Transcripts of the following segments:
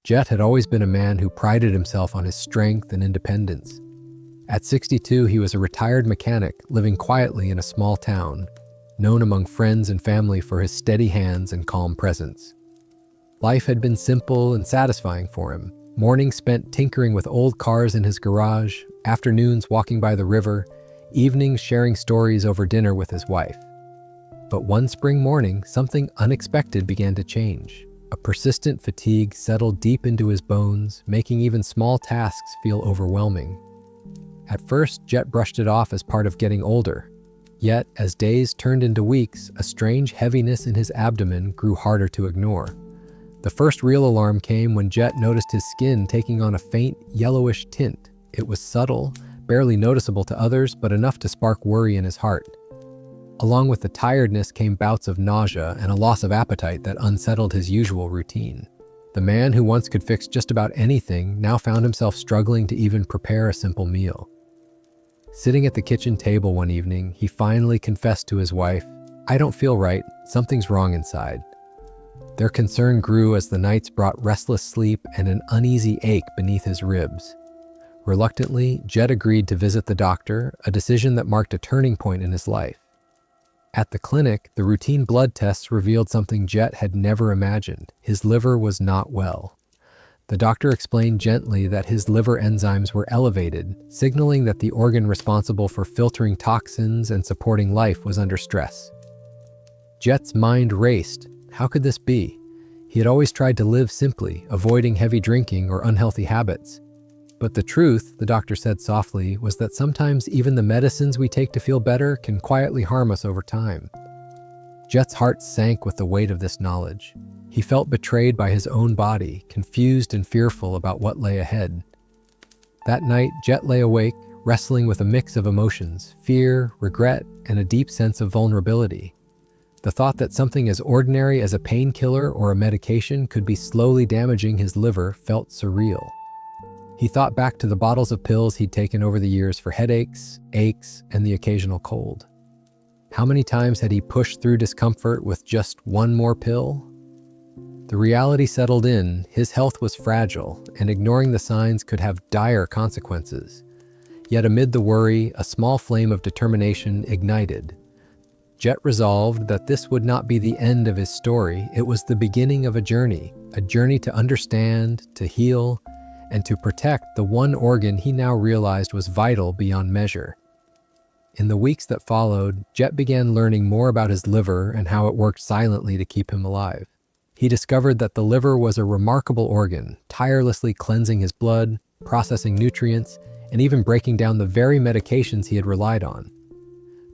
Jet had always been a man who prided himself on his strength and independence. At 62, he was a retired mechanic living quietly in a small town, known among friends and family for his steady hands and calm presence. Life had been simple and satisfying for him. Mornings spent tinkering with old cars in his garage, afternoons walking by the river, evenings sharing stories over dinner with his wife. But one spring morning, something unexpected began to change. A persistent fatigue settled deep into his bones, making even small tasks feel overwhelming. At first, Jet brushed it off as part of getting older. Yet, as days turned into weeks, a strange heaviness in his abdomen grew harder to ignore. The first real alarm came when Jet noticed his skin taking on a faint, yellowish tint. It was subtle, barely noticeable to others, but enough to spark worry in his heart. Along with the tiredness came bouts of nausea and a loss of appetite that unsettled his usual routine. The man who once could fix just about anything now found himself struggling to even prepare a simple meal. Sitting at the kitchen table one evening, he finally confessed to his wife, "I don't feel right, something's wrong inside." Their concern grew as the nights brought restless sleep and an uneasy ache beneath his ribs. Reluctantly, Jet agreed to visit the doctor, a decision that marked a turning point in his life. At the clinic, the routine blood tests revealed something Jet had never imagined. His liver was not well. The doctor explained gently that his liver enzymes were elevated, signaling that the organ responsible for filtering toxins and supporting life was under stress. Jet's mind raced. How could this be? He had always tried to live simply, avoiding heavy drinking or unhealthy habits. But the truth, the doctor said softly, was that sometimes even the medicines we take to feel better can quietly harm us over time. Jet's heart sank with the weight of this knowledge. He felt betrayed by his own body, confused and fearful about what lay ahead. That night, Jet lay awake, wrestling with a mix of emotions, fear, regret, and a deep sense of vulnerability. The thought that something as ordinary as a painkiller or a medication could be slowly damaging his liver felt surreal. He thought back to the bottles of pills he'd taken over the years for headaches, aches, and the occasional cold. How many times had he pushed through discomfort with just one more pill? The reality settled in. His health was fragile, and ignoring the signs could have dire consequences. Yet amid the worry, a small flame of determination ignited. Jet resolved that this would not be the end of his story. It was the beginning of a journey to understand, to heal, and to protect the one organ he now realized was vital beyond measure. In the weeks that followed, Jet began learning more about his liver and how it worked silently to keep him alive. He discovered that the liver was a remarkable organ, tirelessly cleansing his blood, processing nutrients, and even breaking down the very medications he had relied on.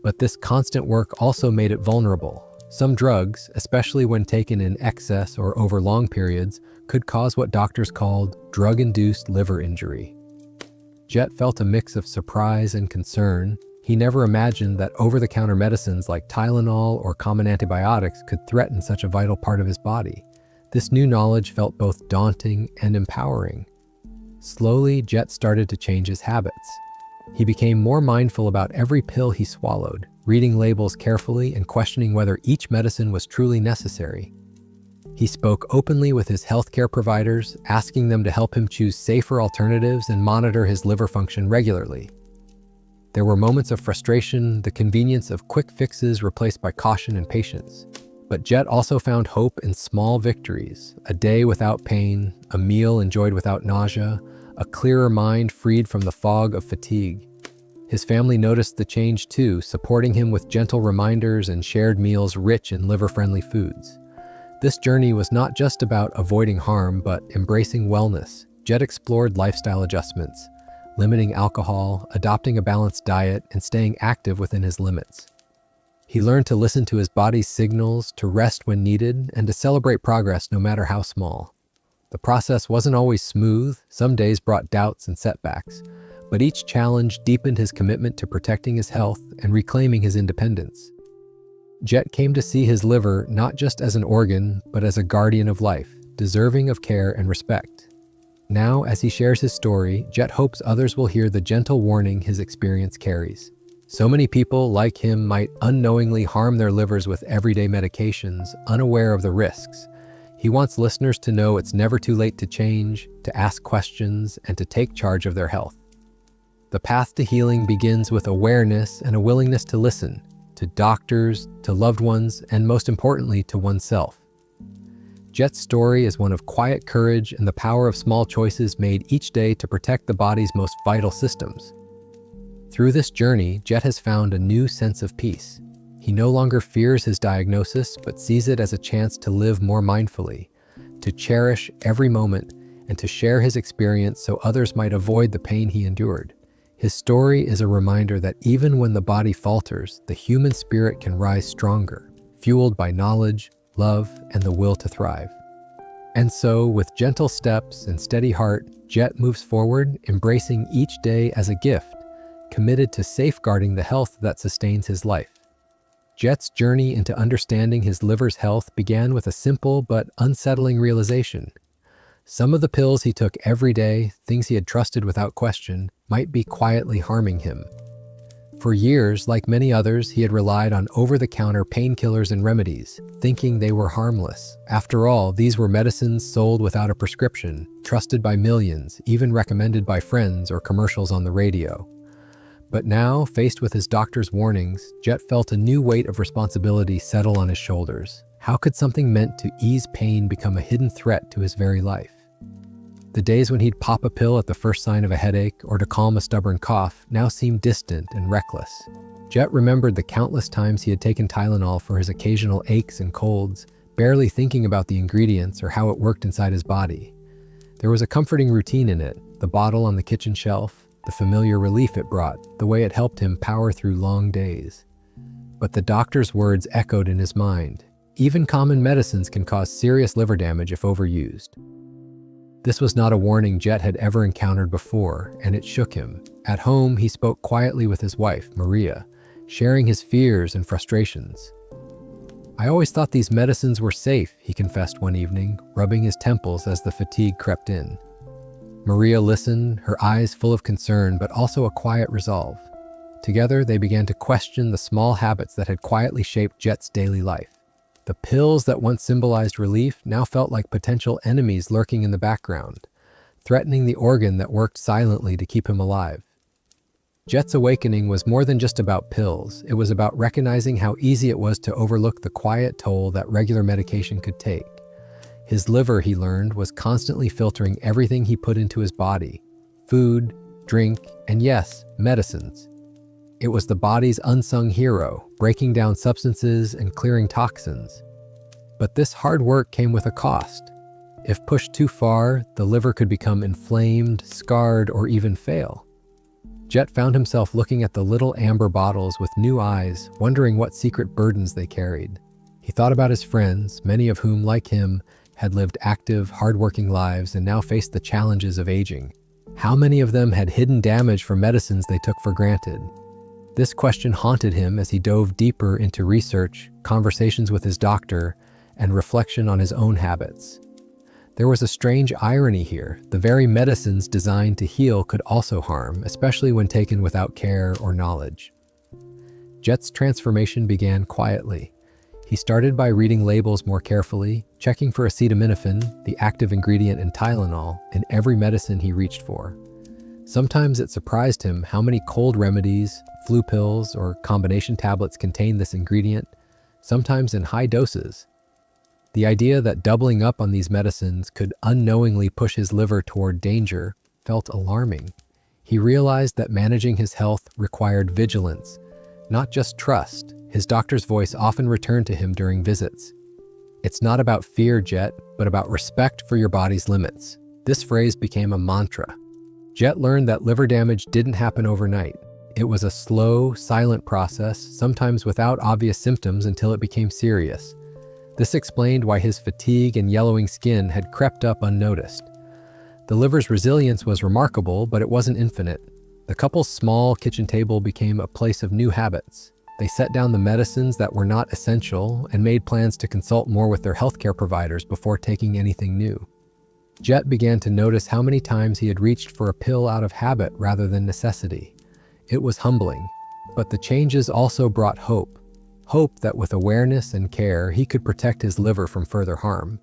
But this constant work also made it vulnerable. Some drugs, especially when taken in excess or over long periods, could cause what doctors called drug-induced liver injury. Jet felt a mix of surprise and concern. He never imagined that over-the-counter medicines like Tylenol or common antibiotics could threaten such a vital part of his body. This new knowledge felt both daunting and empowering. Slowly, Jet started to change his habits. He became more mindful about every pill he swallowed, reading labels carefully and questioning whether each medicine was truly necessary. He spoke openly with his healthcare providers, asking them to help him choose safer alternatives and monitor his liver function regularly. There were moments of frustration, the convenience of quick fixes replaced by caution and patience. But Jet also found hope in small victories: a day without pain, a meal enjoyed without nausea, a clearer mind freed from the fog of fatigue. His family noticed the change too, supporting him with gentle reminders and shared meals rich in liver-friendly foods. This journey was not just about avoiding harm, but embracing wellness. Jet explored lifestyle adjustments, limiting alcohol, adopting a balanced diet, and staying active within his limits. He learned to listen to his body's signals, to rest when needed, and to celebrate progress no matter how small. The process wasn't always smooth. Some days brought doubts and setbacks, but each challenge deepened his commitment to protecting his health and reclaiming his independence. Jet came to see his liver not just as an organ, but as a guardian of life, deserving of care and respect. Now, as he shares his story, Jet hopes others will hear the gentle warning his experience carries. So many people, like him, might unknowingly harm their livers with everyday medications, unaware of the risks. He wants listeners to know it's never too late to change, to ask questions, and to take charge of their health. The path to healing begins with awareness and a willingness to listen, to doctors, to loved ones, and most importantly, to oneself. Jet's story is one of quiet courage and the power of small choices made each day to protect the body's most vital systems. Through this journey, Jet has found a new sense of peace. He no longer fears his diagnosis, but sees it as a chance to live more mindfully, to cherish every moment, and to share his experience so others might avoid the pain he endured. His story is a reminder that even when the body falters, the human spirit can rise stronger, fueled by knowledge, love, and the will to thrive. And so, with gentle steps and steady heart, Jet moves forward, embracing each day as a gift, committed to safeguarding the health that sustains his life. Jet's journey into understanding his liver's health began with a simple but unsettling realization. Some of the pills he took every day, things he had trusted without question, might be quietly harming him. For years, like many others, he had relied on over-the-counter painkillers and remedies, thinking they were harmless. After all, these were medicines sold without a prescription, trusted by millions, even recommended by friends or commercials on the radio. But now, faced with his doctor's warnings, Jet felt a new weight of responsibility settle on his shoulders. How could something meant to ease pain become a hidden threat to his very life? The days when he'd pop a pill at the first sign of a headache or to calm a stubborn cough now seemed distant and reckless. Jet remembered the countless times he had taken Tylenol for his occasional aches and colds, barely thinking about the ingredients or how it worked inside his body. There was a comforting routine in it, the bottle on the kitchen shelf, the familiar relief it brought, the way it helped him power through long days. But the doctor's words echoed in his mind. Even common medicines can cause serious liver damage if overused. This was not a warning Jet had ever encountered before, and it shook him. At home, he spoke quietly with his wife, Maria, sharing his fears and frustrations. "I always thought these medicines were safe," he confessed one evening, rubbing his temples as the fatigue crept in. Maria listened, her eyes full of concern but also a quiet resolve. Together, they began to question the small habits that had quietly shaped Jet's daily life. The pills that once symbolized relief now felt like potential enemies lurking in the background, threatening the organ that worked silently to keep him alive. Jet's awakening was more than just about pills. It was about recognizing how easy it was to overlook the quiet toll that regular medication could take. His liver, he learned, was constantly filtering everything he put into his body: food, drink, and yes, medicines. It was the body's unsung hero, breaking down substances and clearing toxins. But this hard work came with a cost. If pushed too far, the liver could become inflamed, scarred, or even fail. Jet found himself looking at the little amber bottles with new eyes, wondering what secret burdens they carried. He thought about his friends, many of whom, like him, had lived active, hard-working lives and now faced the challenges of aging. How many of them had hidden damage from medicines they took for granted? This question haunted him as he dove deeper into research, conversations with his doctor, and reflection on his own habits. There was a strange irony here. The very medicines designed to heal could also harm, especially when taken without care or knowledge. Jet's transformation began quietly. He started by reading labels more carefully, checking for acetaminophen, the active ingredient in Tylenol, in every medicine he reached for. Sometimes it surprised him how many cold remedies, flu pills, or combination tablets contained this ingredient, sometimes in high doses. The idea that doubling up on these medicines could unknowingly push his liver toward danger felt alarming. He realized that managing his health required vigilance, not just trust. His doctor's voice often returned to him during visits. "It's not about fear, Jet, but about respect for your body's limits." This phrase became a mantra. Jet learned that liver damage didn't happen overnight. It was a slow, silent process, sometimes without obvious symptoms until it became serious. This explained why his fatigue and yellowing skin had crept up unnoticed. The liver's resilience was remarkable, but it wasn't infinite. The couple's small kitchen table became a place of new habits. They set down the medicines that were not essential and made plans to consult more with their healthcare providers before taking anything new. Jet began to notice how many times he had reached for a pill out of habit rather than necessity. It was humbling, but the changes also brought hope. Hope that with awareness and care, he could protect his liver from further harm.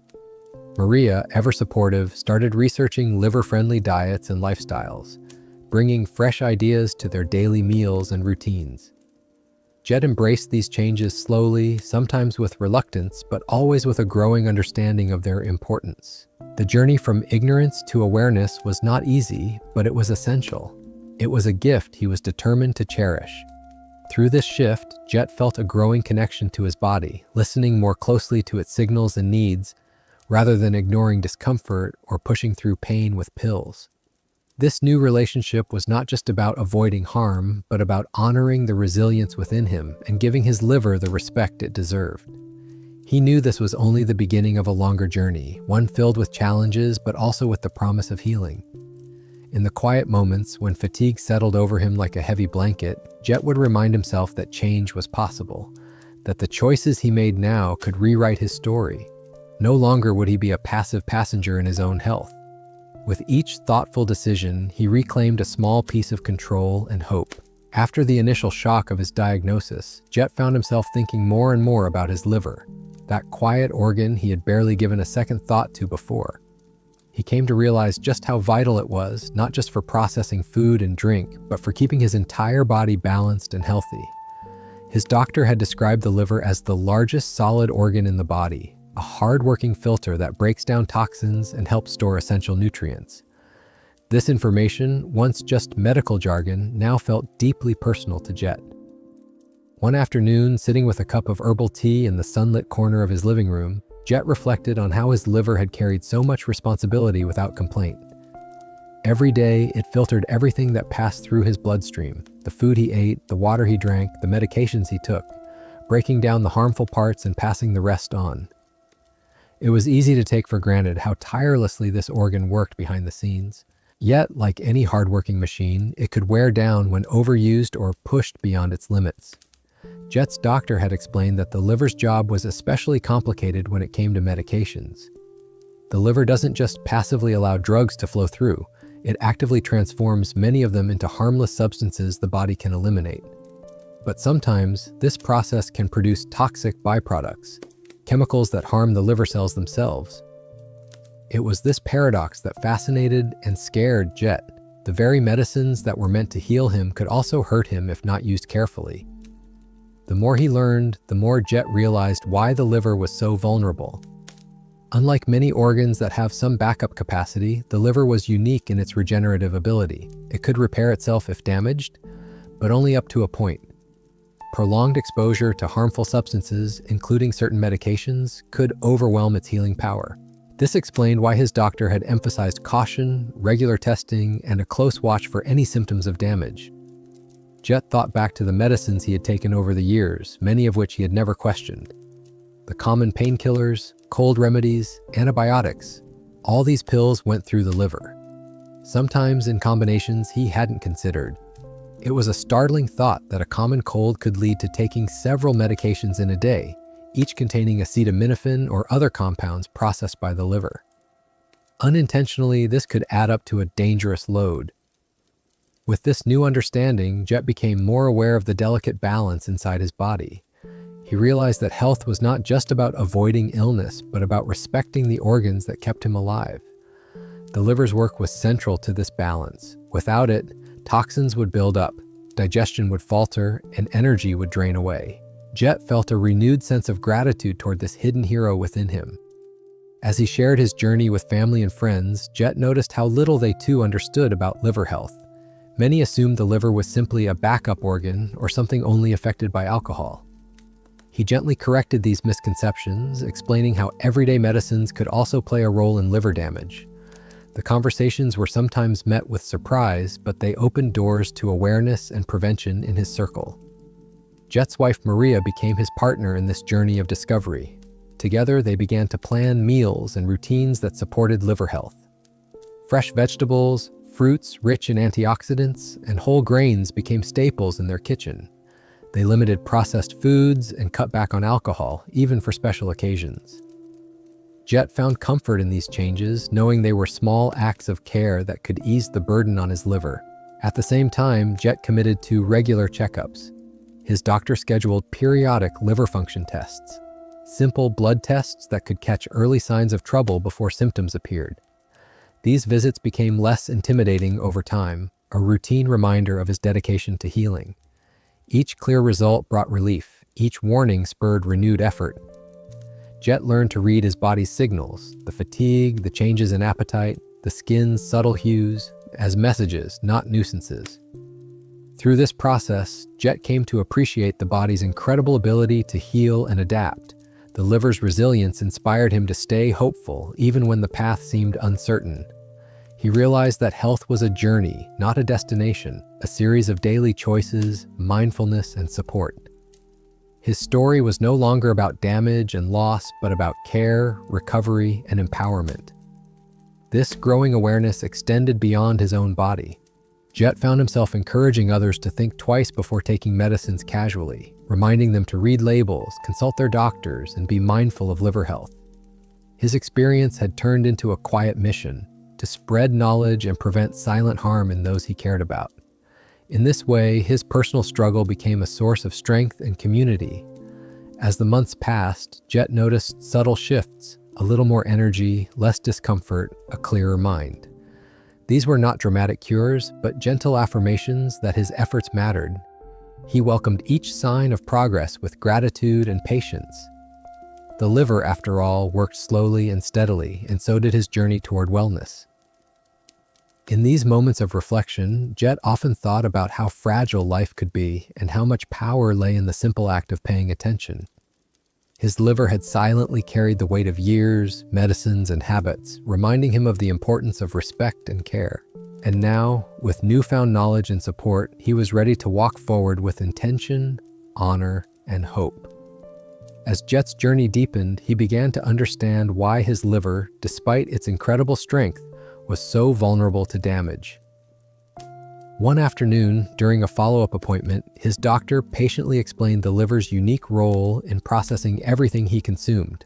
Maria, ever supportive, started researching liver-friendly diets and lifestyles, bringing fresh ideas to their daily meals and routines. Jet embraced these changes slowly, sometimes with reluctance, but always with a growing understanding of their importance. The journey from ignorance to awareness was not easy, but it was essential. It was a gift he was determined to cherish. Through this shift, Jet felt a growing connection to his body, listening more closely to its signals and needs, rather than ignoring discomfort or pushing through pain with pills. This new relationship was not just about avoiding harm, but about honoring the resilience within him and giving his liver the respect it deserved. He knew this was only the beginning of a longer journey, one filled with challenges but also with the promise of healing. In the quiet moments, when fatigue settled over him like a heavy blanket, Jet would remind himself that change was possible, that the choices he made now could rewrite his story. No longer would he be a passive passenger in his own health. With each thoughtful decision, he reclaimed a small piece of control and hope. After the initial shock of his diagnosis, Jet found himself thinking more and more about his liver, that quiet organ he had barely given a second thought to before. He came to realize just how vital it was, not just for processing food and drink, but for keeping his entire body balanced and healthy. His doctor had described the liver as the largest solid organ in the body, a hard-working filter that breaks down toxins and helps store essential nutrients. This information, once just medical jargon, now felt deeply personal to Jet. One afternoon, sitting with a cup of herbal tea in the sunlit corner of his living room, Jet reflected on how his liver had carried so much responsibility without complaint. Every day, it filtered everything that passed through his bloodstream, the food he ate, the water he drank, the medications he took, breaking down the harmful parts and passing the rest on. It was easy to take for granted how tirelessly this organ worked behind the scenes. Yet, like any hardworking machine, it could wear down when overused or pushed beyond its limits. Jet's doctor had explained that the liver's job was especially complicated when it came to medications. The liver doesn't just passively allow drugs to flow through, it actively transforms many of them into harmless substances the body can eliminate. But sometimes, this process can produce toxic byproducts, chemicals that harm the liver cells themselves. It was this paradox that fascinated and scared Jet. The very medicines that were meant to heal him could also hurt him if not used carefully. The more he learned, the more Jet realized why the liver was so vulnerable. Unlike many organs that have some backup capacity, the liver was unique in its regenerative ability. It could repair itself if damaged, but only up to a point. Prolonged exposure to harmful substances, including certain medications, could overwhelm its healing power. This explained why his doctor had emphasized caution, regular testing, and a close watch for any symptoms of damage. Jet thought back to the medicines he had taken over the years, many of which he had never questioned. The common painkillers, cold remedies, antibiotics, all these pills went through the liver. Sometimes in combinations he hadn't considered. It was a startling thought that a common cold could lead to taking several medications in a day, each containing acetaminophen or other compounds processed by the liver. Unintentionally, this could add up to a dangerous load. With this new understanding, Jet became more aware of the delicate balance inside his body. He realized that health was not just about avoiding illness, but about respecting the organs that kept him alive. The liver's work was central to this balance. Without it, toxins would build up, digestion would falter, and energy would drain away. Jet felt a renewed sense of gratitude toward this hidden hero within him. As he shared his journey with family and friends, Jet noticed how little they too understood about liver health. Many assumed the liver was simply a backup organ or something only affected by alcohol. He gently corrected these misconceptions, explaining how everyday medicines could also play a role in liver damage. The conversations were sometimes met with surprise, but they opened doors to awareness and prevention in his circle. Jet's wife Maria became his partner in this journey of discovery. Together, they began to plan meals and routines that supported liver health. Fresh vegetables, fruits rich in antioxidants, and whole grains became staples in their kitchen. They limited processed foods and cut back on alcohol, even for special occasions. Jet found comfort in these changes, knowing they were small acts of care that could ease the burden on his liver. At the same time, Jet committed to regular checkups. His doctor scheduled periodic liver function tests, simple blood tests that could catch early signs of trouble before symptoms appeared. These visits became less intimidating over time, a routine reminder of his dedication to healing. Each clear result brought relief. Each warning spurred renewed effort. Jet learned to read his body's signals, the fatigue, the changes in appetite, the skin's subtle hues, as messages, not nuisances. Through this process, Jet came to appreciate the body's incredible ability to heal and adapt. The liver's resilience inspired him to stay hopeful, even when the path seemed uncertain. He realized that health was a journey, not a destination, a series of daily choices, mindfulness, and support. His story was no longer about damage and loss, but about care, recovery, and empowerment. This growing awareness extended beyond his own body. Jet found himself encouraging others to think twice before taking medicines casually, reminding them to read labels, consult their doctors, and be mindful of liver health. His experience had turned into a quiet mission to spread knowledge and prevent silent harm in those he cared about. In this way, his personal struggle became a source of strength and community. As the months passed, Jet noticed subtle shifts, a little more energy, less discomfort, a clearer mind. These were not dramatic cures, but gentle affirmations that his efforts mattered. He welcomed each sign of progress with gratitude and patience. The liver, after all, worked slowly and steadily, and so did his journey toward wellness. In these moments of reflection, Jet often thought about how fragile life could be and how much power lay in the simple act of paying attention. His liver had silently carried the weight of years, medicines, and habits, reminding him of the importance of respect and care. And now, with newfound knowledge and support, he was ready to walk forward with intention, honor, and hope. As Jet's journey deepened, he began to understand why his liver, despite its incredible strength, was so vulnerable to damage. One afternoon, during a follow-up appointment, his doctor patiently explained the liver's unique role in processing everything he consumed,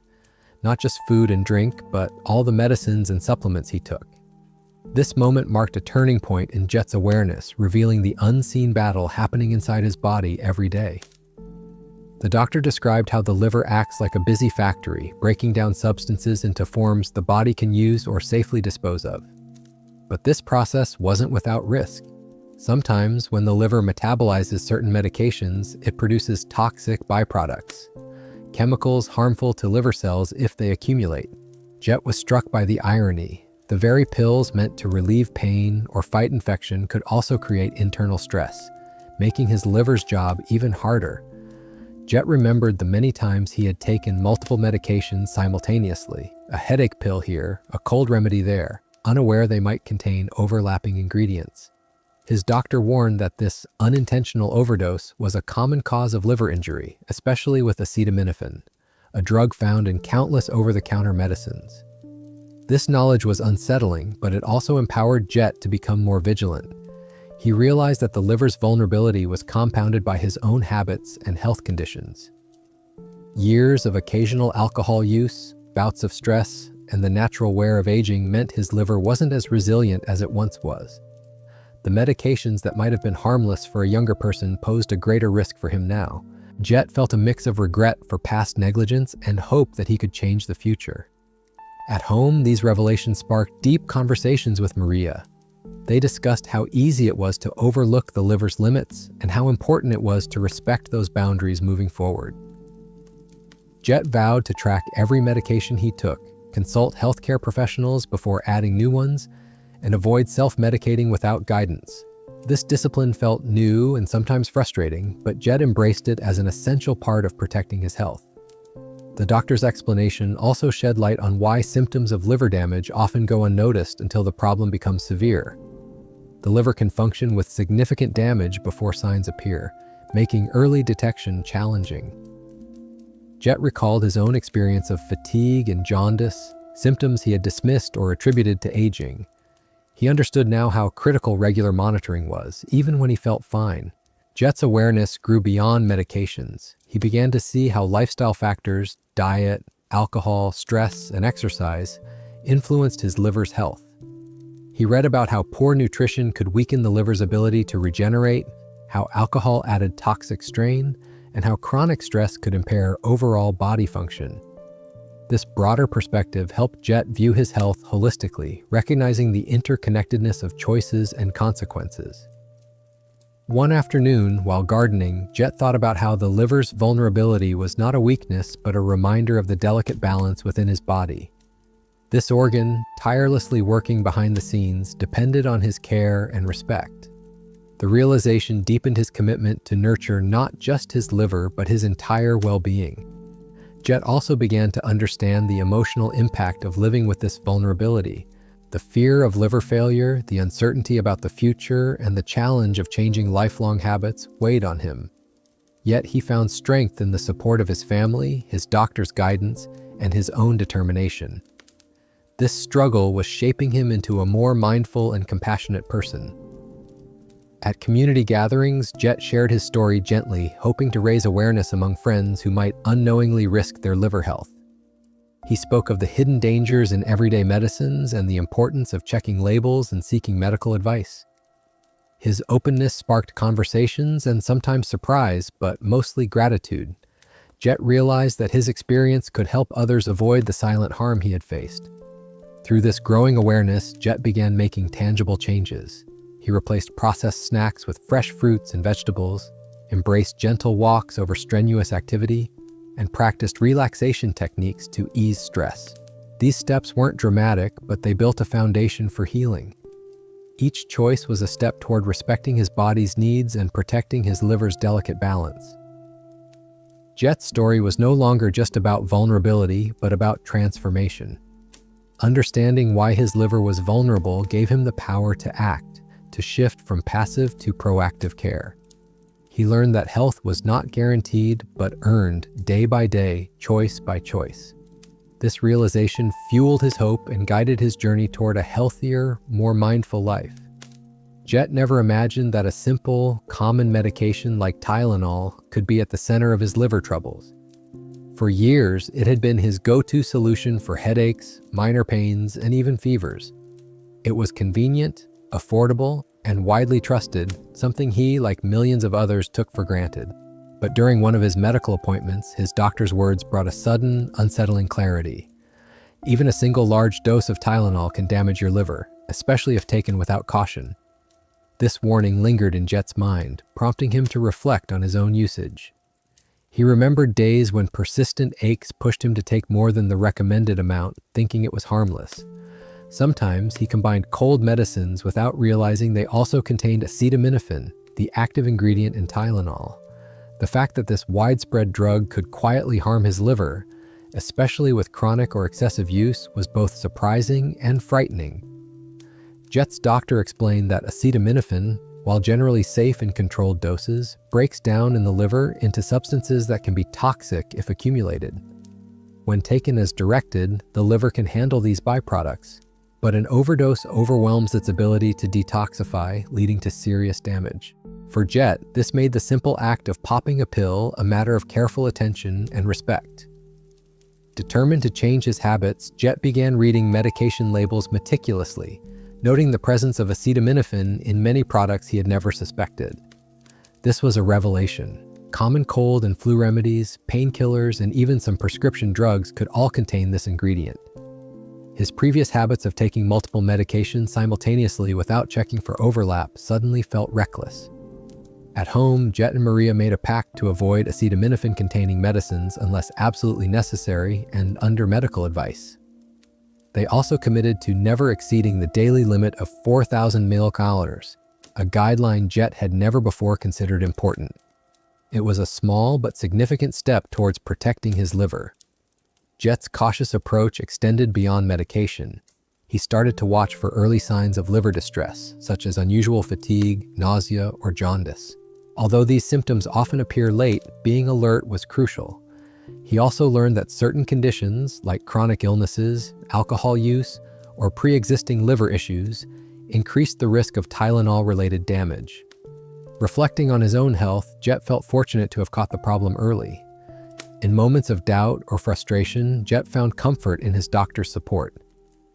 not just food and drink, but all the medicines and supplements he took. This moment marked a turning point in Jet's awareness, revealing the unseen battle happening inside his body every day. The doctor described how the liver acts like a busy factory, breaking down substances into forms the body can use or safely dispose of. But this process wasn't without risk. Sometimes, when the liver metabolizes certain medications, it produces toxic byproducts, chemicals harmful to liver cells if they accumulate. Jet was struck by the irony. The very pills meant to relieve pain or fight infection could also create internal stress, making his liver's job even harder. Jet remembered the many times he had taken multiple medications simultaneously, a headache pill here, a cold remedy there, unaware they might contain overlapping ingredients. His doctor warned that this unintentional overdose was a common cause of liver injury, especially with acetaminophen, a drug found in countless over-the-counter medicines. This knowledge was unsettling, but it also empowered Jet to become more vigilant. He realized that the liver's vulnerability was compounded by his own habits and health conditions. Years of occasional alcohol use, bouts of stress, and the natural wear of aging meant his liver wasn't as resilient as it once was. The medications that might have been harmless for a younger person posed a greater risk for him now. Jet felt a mix of regret for past negligence and hope that he could change the future. At home, these revelations sparked deep conversations with Maria. They discussed how easy it was to overlook the liver's limits and how important it was to respect those boundaries moving forward. Jet vowed to track every medication he took, consult healthcare professionals before adding new ones, and avoid self-medicating without guidance. This discipline felt new and sometimes frustrating, but Jet embraced it as an essential part of protecting his health. The doctor's explanation also shed light on why symptoms of liver damage often go unnoticed until the problem becomes severe. The liver can function with significant damage before signs appear, making early detection challenging. Jet recalled his own experience of fatigue and jaundice, symptoms he had dismissed or attributed to aging. He understood now how critical regular monitoring was, even when he felt fine. Jet's awareness grew beyond medications. He began to see how lifestyle factors, diet, alcohol, stress, and exercise influenced his liver's health. He read about how poor nutrition could weaken the liver's ability to regenerate, how alcohol added toxic strain, and how chronic stress could impair overall body function. This broader perspective helped Jet view his health holistically, recognizing the interconnectedness of choices and consequences. One afternoon, while gardening, Jet thought about how the liver's vulnerability was not a weakness, but a reminder of the delicate balance within his body. This organ, tirelessly working behind the scenes, depended on his care and respect. The realization deepened his commitment to nurture not just his liver, but his entire well-being. Jet also began to understand the emotional impact of living with this vulnerability. The fear of liver failure, the uncertainty about the future, and the challenge of changing lifelong habits weighed on him. Yet he found strength in the support of his family, his doctor's guidance, and his own determination. This struggle was shaping him into a more mindful and compassionate person. At community gatherings, Jet shared his story gently, hoping to raise awareness among friends who might unknowingly risk their liver health. He spoke of the hidden dangers in everyday medicines and the importance of checking labels and seeking medical advice. His openness sparked conversations and sometimes surprise, but mostly gratitude. Jet realized that his experience could help others avoid the silent harm he had faced. Through this growing awareness, Jet began making tangible changes. He replaced processed snacks with fresh fruits and vegetables, embraced gentle walks over strenuous activity, and practiced relaxation techniques to ease stress. These steps weren't dramatic, but they built a foundation for healing. Each choice was a step toward respecting his body's needs and protecting his liver's delicate balance. Jet's story was no longer just about vulnerability, but about transformation. Understanding why his liver was vulnerable gave him the power to act, to shift from passive to proactive care. He learned that health was not guaranteed, but earned day by day, choice by choice. This realization fueled his hope and guided his journey toward a healthier, more mindful life. Jet never imagined that a simple, common medication like Tylenol could be at the center of his liver troubles. For years, it had been his go-to solution for headaches, minor pains, and even fevers. It was convenient, affordable, and widely trusted, something he, like millions of others, took for granted. But during one of his medical appointments, his doctor's words brought a sudden, unsettling clarity. Even a single large dose of Tylenol can damage your liver, especially if taken without caution. This warning lingered in Jet's mind, prompting him to reflect on his own usage. He remembered days when persistent aches pushed him to take more than the recommended amount, thinking it was harmless. Sometimes he combined cold medicines without realizing they also contained acetaminophen, the active ingredient in Tylenol. The fact that this widespread drug could quietly harm his liver, especially with chronic or excessive use, was both surprising and frightening. Jet's doctor explained that acetaminophen, while generally safe in controlled doses, breaks down in the liver into substances that can be toxic if accumulated. When taken as directed, the liver can handle these byproducts, but an overdose overwhelms its ability to detoxify, leading to serious damage. For Jet, this made the simple act of popping a pill a matter of careful attention and respect. Determined to change his habits, Jet began reading medication labels meticulously, noting the presence of acetaminophen in many products he had never suspected. This was a revelation. Common cold and flu remedies, painkillers, and even some prescription drugs could all contain this ingredient. His previous habits of taking multiple medications simultaneously without checking for overlap suddenly felt reckless. At home, Jet and Maria made a pact to avoid acetaminophen-containing medicines unless absolutely necessary and under medical advice. They also committed to never exceeding the daily limit of 4,000 milliliters, a guideline Jet had never before considered important. It was a small but significant step towards protecting his liver. Jet's cautious approach extended beyond medication. He started to watch for early signs of liver distress, such as unusual fatigue, nausea, or jaundice. Although these symptoms often appear late, being alert was crucial. He also learned that certain conditions, like chronic illnesses, alcohol use, or pre-existing liver issues, increased the risk of Tylenol-related damage. Reflecting on his own health, Jet felt fortunate to have caught the problem early. In moments of doubt or frustration, Jet found comfort in his doctor's support.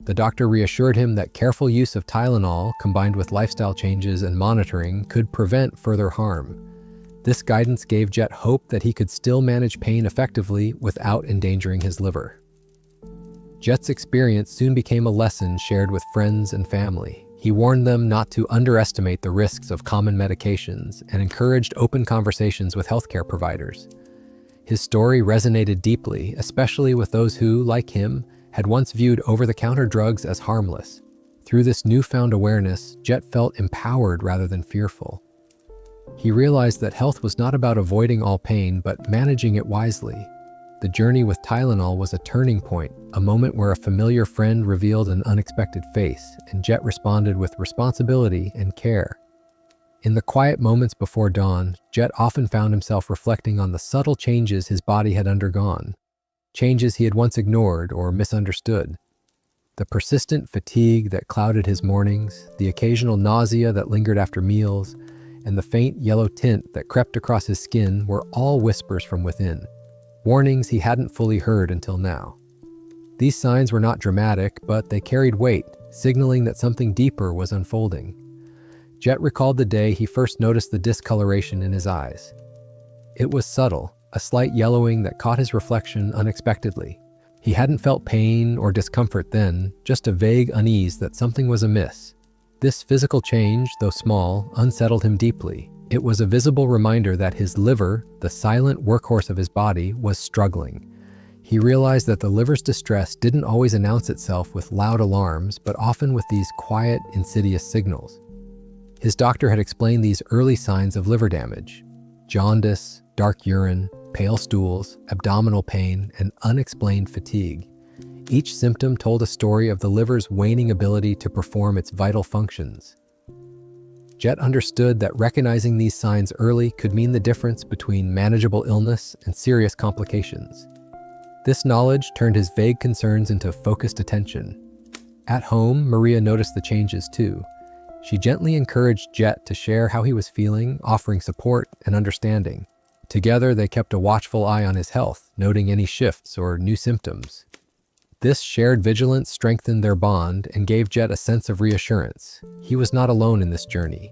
The doctor reassured him that careful use of Tylenol, combined with lifestyle changes and monitoring, could prevent further harm. This guidance gave Jet hope that he could still manage pain effectively without endangering his liver. Jet's experience soon became a lesson shared with friends and family. He warned them not to underestimate the risks of common medications and encouraged open conversations with healthcare providers. His story resonated deeply, especially with those who, like him, had once viewed over-the-counter drugs as harmless. Through this newfound awareness, Jet felt empowered rather than fearful. He realized that health was not about avoiding all pain, but managing it wisely. The journey with Tylenol was a turning point, a moment where a familiar friend revealed an unexpected face, and Jet responded with responsibility and care. In the quiet moments before dawn, Jet often found himself reflecting on the subtle changes his body had undergone, changes he had once ignored or misunderstood. The persistent fatigue that clouded his mornings, the occasional nausea that lingered after meals, and the faint yellow tint that crept across his skin were all whispers from within, warnings he hadn't fully heard until now. These signs were not dramatic, but they carried weight, signaling that something deeper was unfolding. Jet recalled the day he first noticed the discoloration in his eyes. It was subtle, a slight yellowing that caught his reflection unexpectedly. He hadn't felt pain or discomfort then, just a vague unease that something was amiss. This physical change, though small, unsettled him deeply. It was a visible reminder that his liver, the silent workhorse of his body, was struggling. He realized that the liver's distress didn't always announce itself with loud alarms, but often with these quiet, insidious signals. His doctor had explained these early signs of liver damage: jaundice, dark urine, pale stools, abdominal pain, and unexplained fatigue. Each symptom told a story of the liver's waning ability to perform its vital functions. Jet understood that recognizing these signs early could mean the difference between manageable illness and serious complications. This knowledge turned his vague concerns into focused attention. At home, Maria noticed the changes too. She gently encouraged Jet to share how he was feeling, offering support and understanding. Together, they kept a watchful eye on his health, noting any shifts or new symptoms. This shared vigilance strengthened their bond and gave Jet a sense of reassurance. He was not alone in this journey.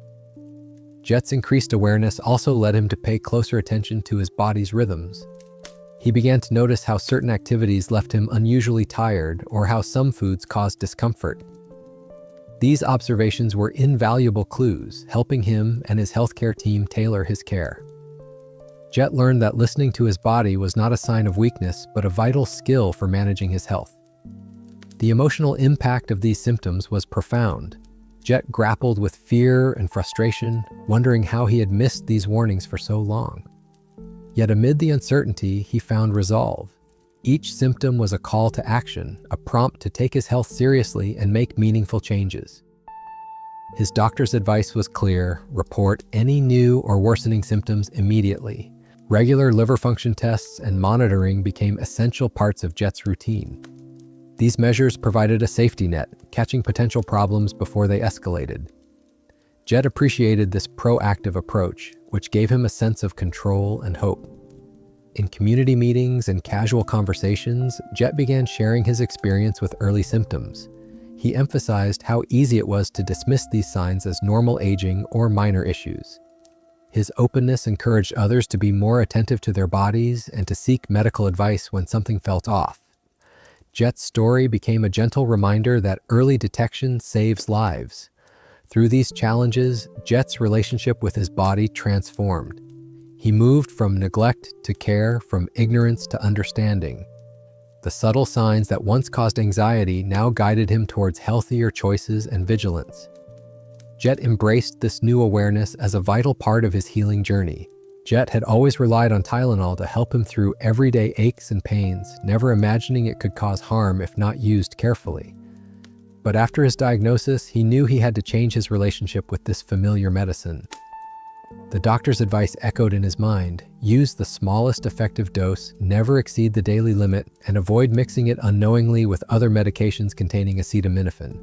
Jet's increased awareness also led him to pay closer attention to his body's rhythms. He began to notice how certain activities left him unusually tired or how some foods caused discomfort. These observations were invaluable clues, helping him and his healthcare team tailor his care. Jet learned that listening to his body was not a sign of weakness, but a vital skill for managing his health. The emotional impact of these symptoms was profound. Jet grappled with fear and frustration, wondering how he had missed these warnings for so long. Yet amid the uncertainty, he found resolve. Each symptom was a call to action, a prompt to take his health seriously and make meaningful changes. His doctor's advice was clear: report any new or worsening symptoms immediately. Regular liver function tests and monitoring became essential parts of Jet's routine. These measures provided a safety net, catching potential problems before they escalated. Jet appreciated this proactive approach, which gave him a sense of control and hope. In community meetings and casual conversations, Jet began sharing his experience with early symptoms. He emphasized how easy it was to dismiss these signs as normal aging or minor issues. His openness encouraged others to be more attentive to their bodies and to seek medical advice when something felt off. Jet's story became a gentle reminder that early detection saves lives. Through these challenges, Jet's relationship with his body transformed. He moved from neglect to care, from ignorance to understanding. The subtle signs that once caused anxiety now guided him towards healthier choices and vigilance. Jet embraced this new awareness as a vital part of his healing journey. Jet had always relied on Tylenol to help him through everyday aches and pains, never imagining it could cause harm if not used carefully. But after his diagnosis, he knew he had to change his relationship with this familiar medicine. The doctor's advice echoed in his mind: use the smallest effective dose, never exceed the daily limit, and avoid mixing it unknowingly with other medications containing acetaminophen.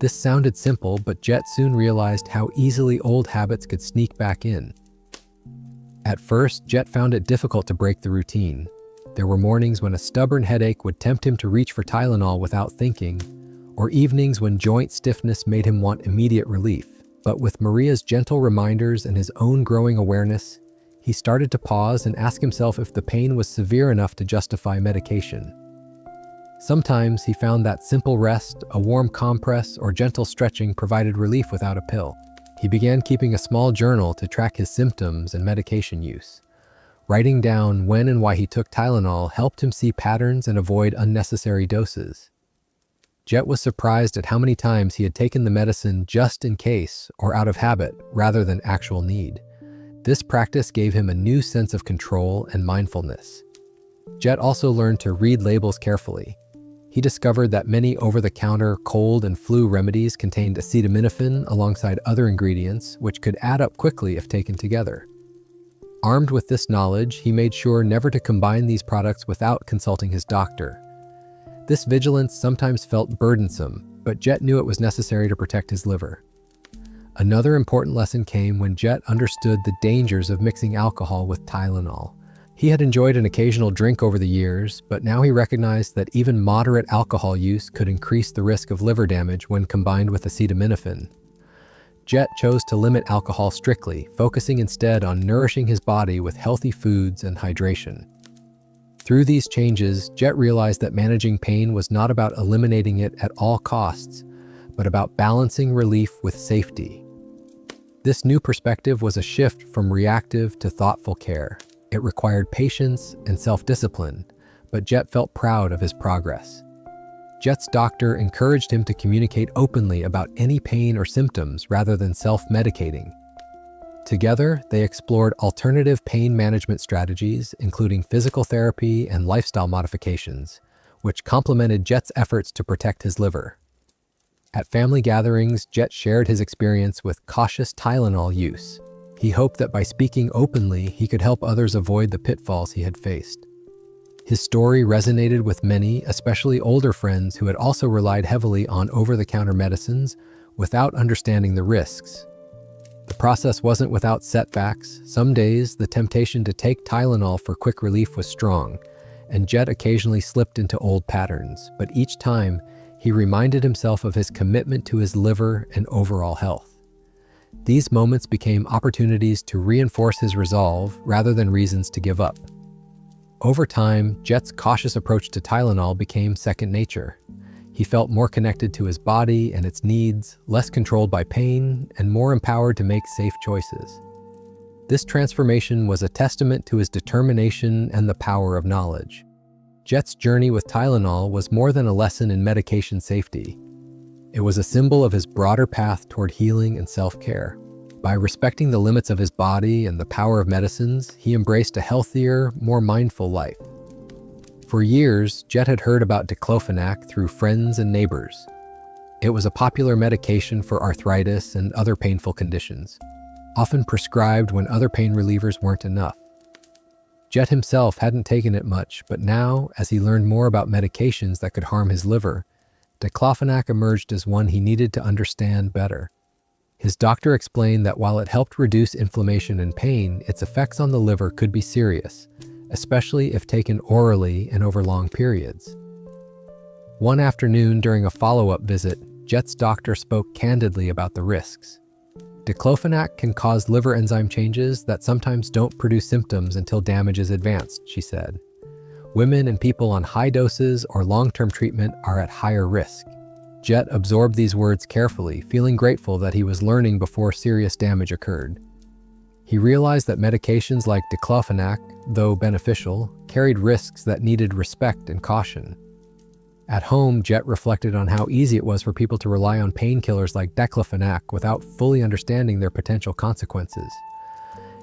This sounded simple, but Jet soon realized how easily old habits could sneak back in. At first, Jet found it difficult to break the routine. There were mornings when a stubborn headache would tempt him to reach for Tylenol without thinking, or evenings when joint stiffness made him want immediate relief. But with Maria's gentle reminders and his own growing awareness, he started to pause and ask himself if the pain was severe enough to justify medication. Sometimes he found that simple rest, a warm compress, or gentle stretching provided relief without a pill. He began keeping a small journal to track his symptoms and medication use. Writing down when and why he took Tylenol helped him see patterns and avoid unnecessary doses. Jet was surprised at how many times he had taken the medicine just in case or out of habit rather than actual need. This practice gave him a new sense of control and mindfulness. Jet also learned to read labels carefully. He discovered that many over-the-counter cold and flu remedies contained acetaminophen alongside other ingredients, which could add up quickly if taken together. Armed with this knowledge, he made sure never to combine these products without consulting his doctor. This vigilance sometimes felt burdensome, but Jet knew it was necessary to protect his liver. Another important lesson came when Jet understood the dangers of mixing alcohol with Tylenol. He had enjoyed an occasional drink over the years, but now he recognized that even moderate alcohol use could increase the risk of liver damage when combined with acetaminophen. Jet chose to limit alcohol strictly, focusing instead on nourishing his body with healthy foods and hydration. Through these changes, Jet realized that managing pain was not about eliminating it at all costs, but about balancing relief with safety. This new perspective was a shift from reactive to thoughtful care. It required patience and self-discipline, but Jet felt proud of his progress. Jet's doctor encouraged him to communicate openly about any pain or symptoms rather than self-medicating. Together, they explored alternative pain management strategies, including physical therapy and lifestyle modifications, which complemented Jet's efforts to protect his liver. At family gatherings, Jet shared his experience with cautious Tylenol use. He hoped that by speaking openly, he could help others avoid the pitfalls he had faced. His story resonated with many, especially older friends who had also relied heavily on over-the-counter medicines without understanding the risks. The process wasn't without setbacks. Some days, the temptation to take Tylenol for quick relief was strong, and Jet occasionally slipped into old patterns, but each time, he reminded himself of his commitment to his liver and overall health. These moments became opportunities to reinforce his resolve rather than reasons to give up. Over time, Jet's cautious approach to Tylenol became second nature. He felt more connected to his body and its needs, less controlled by pain, and more empowered to make safe choices. This transformation was a testament to his determination and the power of knowledge. Jet's journey with Tylenol was more than a lesson in medication safety. It was a symbol of his broader path toward healing and self-care. By respecting the limits of his body and the power of medicines, he embraced a healthier, more mindful life. For years, Jet had heard about diclofenac through friends and neighbors. It was a popular medication for arthritis and other painful conditions, often prescribed when other pain relievers weren't enough. Jet himself hadn't taken it much, but now, as he learned more about medications that could harm his liver, diclofenac emerged as one he needed to understand better. His doctor explained that while it helped reduce inflammation and pain, its effects on the liver could be serious, especially if taken orally and over long periods. One afternoon during a follow-up visit, Jet's doctor spoke candidly about the risks. Diclofenac can cause liver enzyme changes that sometimes don't produce symptoms until damage is advanced, she said. Women and people on high doses or long-term treatment are at higher risk. Jet absorbed these words carefully, feeling grateful that he was learning before serious damage occurred. He realized that medications like diclofenac, though beneficial, carried risks that needed respect and caution. At home, Jet reflected on how easy it was for people to rely on painkillers like diclofenac without fully understanding their potential consequences.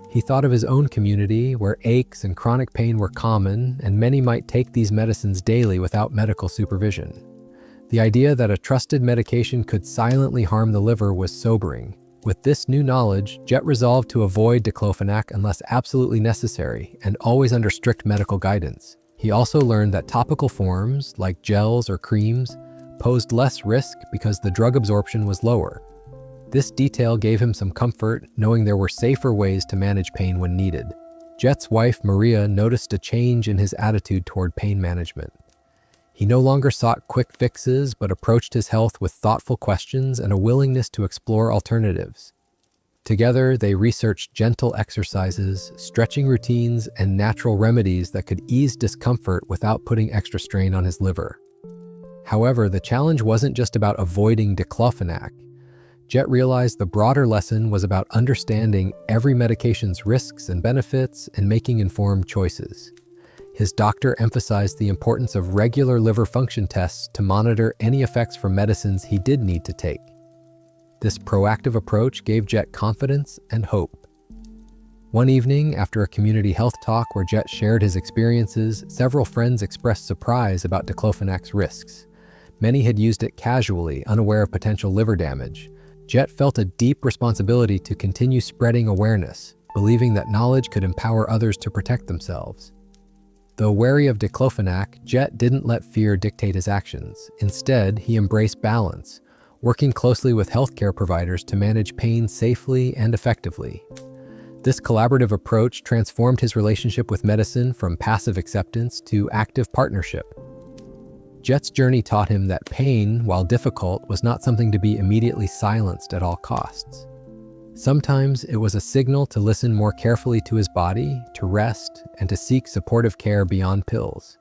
He thought of his own community, where aches and chronic pain were common, and many might take these medicines daily without medical supervision. The idea that a trusted medication could silently harm the liver was sobering. With this new knowledge, Jet resolved to avoid diclofenac unless absolutely necessary, and always under strict medical guidance. He also learned that topical forms, like gels or creams, posed less risk because the drug absorption was lower. This detail gave him some comfort, knowing there were safer ways to manage pain when needed. Jet's wife, Maria, noticed a change in his attitude toward pain management. He no longer sought quick fixes, but approached his health with thoughtful questions and a willingness to explore alternatives. Together, they researched gentle exercises, stretching routines, and natural remedies that could ease discomfort without putting extra strain on his liver. However, the challenge wasn't just about avoiding diclofenac. Jet realized the broader lesson was about understanding every medication's risks and benefits and making informed choices. His doctor emphasized the importance of regular liver function tests to monitor any effects from medicines he did need to take. This proactive approach gave Jet confidence and hope. One evening, after a community health talk where Jet shared his experiences, several friends expressed surprise about diclofenac's risks. Many had used it casually, unaware of potential liver damage. Jet felt a deep responsibility to continue spreading awareness, believing that knowledge could empower others to protect themselves. Though wary of diclofenac, Jet didn't let fear dictate his actions. Instead, he embraced balance, working closely with healthcare providers to manage pain safely and effectively. This collaborative approach transformed his relationship with medicine from passive acceptance to active partnership. Jet's journey taught him that pain, while difficult, was not something to be immediately silenced at all costs. Sometimes it was a signal to listen more carefully to his body, to rest, and to seek supportive care beyond pills.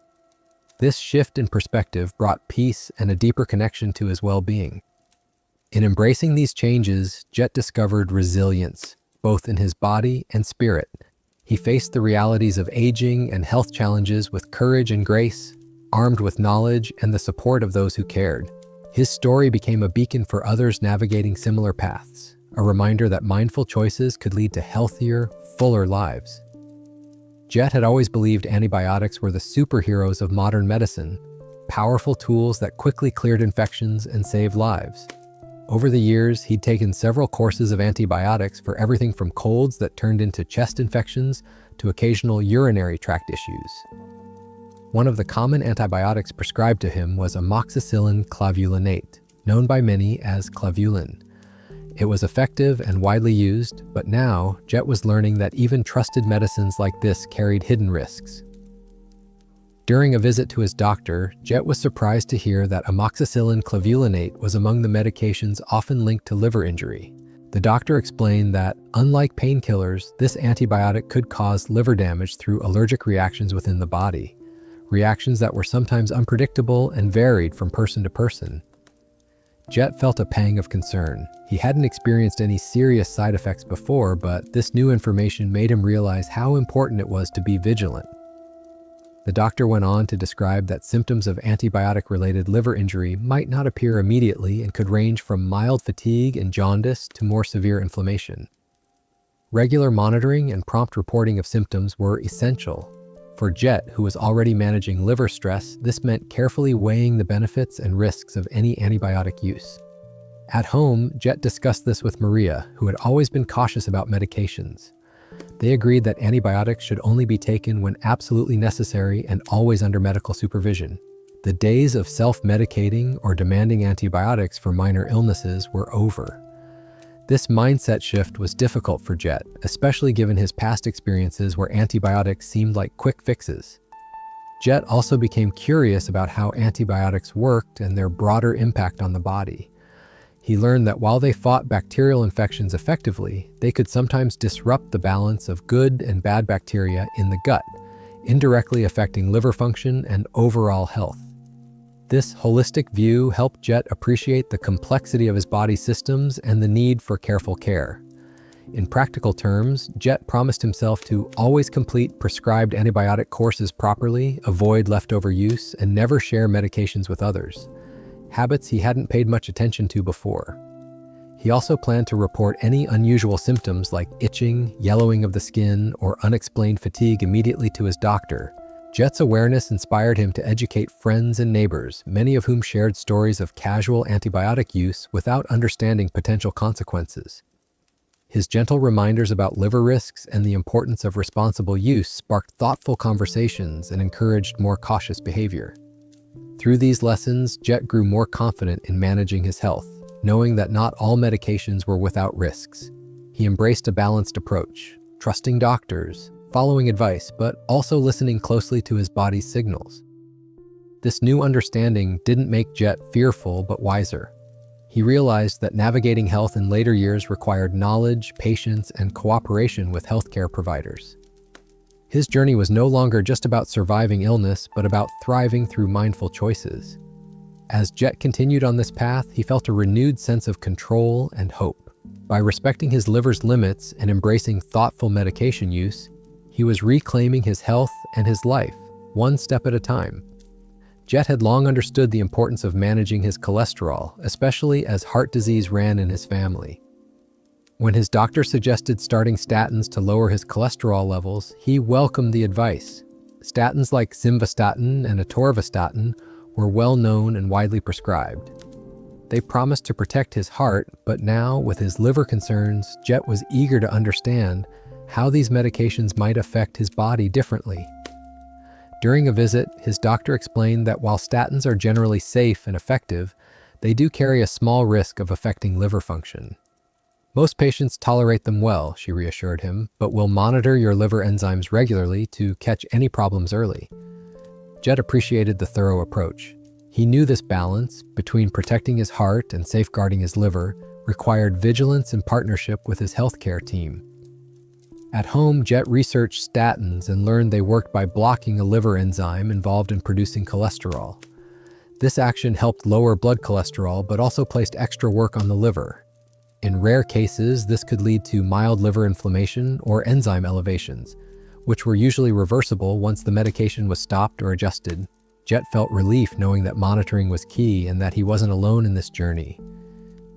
This shift in perspective brought peace and a deeper connection to his well-being. In embracing these changes, Jet discovered resilience, both in his body and spirit. He faced the realities of aging and health challenges with courage and grace, armed with knowledge and the support of those who cared. His story became a beacon for others navigating similar paths, a reminder that mindful choices could lead to healthier, fuller lives. Jet had always believed antibiotics were the superheroes of modern medicine, powerful tools that quickly cleared infections and saved lives. Over the years, he'd taken several courses of antibiotics for everything from colds that turned into chest infections to occasional urinary tract issues. One of the common antibiotics prescribed to him was amoxicillin clavulanate, known by many as clavulin. It was effective and widely used, but now Jet was learning that even trusted medicines like this carried hidden risks. During a visit to his doctor, Jet was surprised to hear that amoxicillin clavulanate was among the medications often linked to liver injury. The doctor explained that, unlike painkillers, this antibiotic could cause liver damage through allergic reactions within the body, reactions that were sometimes unpredictable and varied from person to person. Jet felt a pang of concern. He hadn't experienced any serious side effects before, but this new information made him realize how important it was to be vigilant. The doctor went on to describe that symptoms of antibiotic-related liver injury might not appear immediately and could range from mild fatigue and jaundice to more severe inflammation. Regular monitoring and prompt reporting of symptoms were essential. For Jet, who was already managing liver stress, this meant carefully weighing the benefits and risks of any antibiotic use. At home, Jet discussed this with Maria, who had always been cautious about medications. They agreed that antibiotics should only be taken when absolutely necessary and always under medical supervision. The days of self-medicating or demanding antibiotics for minor illnesses were over. This mindset shift was difficult for Jet, especially given his past experiences where antibiotics seemed like quick fixes. Jet also became curious about how antibiotics worked and their broader impact on the body. He learned that while they fought bacterial infections effectively, they could sometimes disrupt the balance of good and bad bacteria in the gut, indirectly affecting liver function and overall health. This holistic view helped Jet appreciate the complexity of his body systems and the need for careful care. In practical terms, Jet promised himself to always complete prescribed antibiotic courses properly, avoid leftover use, and never share medications with others, habits he hadn't paid much attention to before. He also planned to report any unusual symptoms like itching, yellowing of the skin, or unexplained fatigue immediately to his doctor. Jet's awareness inspired him to educate friends and neighbors, many of whom shared stories of casual antibiotic use without understanding potential consequences. His gentle reminders about liver risks and the importance of responsible use sparked thoughtful conversations and encouraged more cautious behavior. Through these lessons, Jet grew more confident in managing his health, knowing that not all medications were without risks. He embraced a balanced approach, trusting doctors, following advice, but also listening closely to his body's signals. This new understanding didn't make Jet fearful but wiser. He realized that navigating health in later years required knowledge, patience, and cooperation with healthcare providers. His journey was no longer just about surviving illness, but about thriving through mindful choices. As Jet continued on this path, he felt a renewed sense of control and hope. By respecting his liver's limits and embracing thoughtful medication use, he was reclaiming his health and his life, one step at a time. Jet had long understood the importance of managing his cholesterol, especially as heart disease ran in his family. When his doctor suggested starting statins to lower his cholesterol levels, he welcomed the advice. Statins like simvastatin and atorvastatin were well known and widely prescribed. They promised to protect his heart, but now, with his liver concerns, Jet was eager to understand how these medications might affect his body differently. During a visit, his doctor explained that while statins are generally safe and effective, they do carry a small risk of affecting liver function. Most patients tolerate them well, she reassured him, but will monitor your liver enzymes regularly to catch any problems early. Jet appreciated the thorough approach. He knew this balance between protecting his heart and safeguarding his liver required vigilance and partnership with his healthcare team. At home, Jet researched statins and learned they worked by blocking a liver enzyme involved in producing cholesterol. This action helped lower blood cholesterol, but also placed extra work on the liver. In rare cases, this could lead to mild liver inflammation or enzyme elevations, which were usually reversible once the medication was stopped or adjusted. Jet felt relief knowing that monitoring was key and that he wasn't alone in this journey.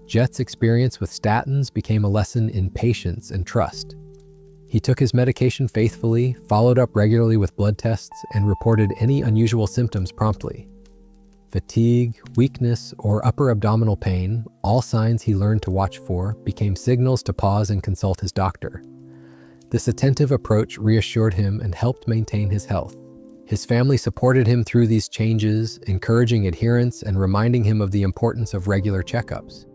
Jet's experience with statins became a lesson in patience and trust. He took his medication faithfully, followed up regularly with blood tests, and reported any unusual symptoms promptly. Fatigue, weakness, or upper abdominal pain, all signs he learned to watch for, became signals to pause and consult his doctor. This attentive approach reassured him and helped maintain his health. His family supported him through these changes, encouraging adherence and reminding him of the importance of regular checkups.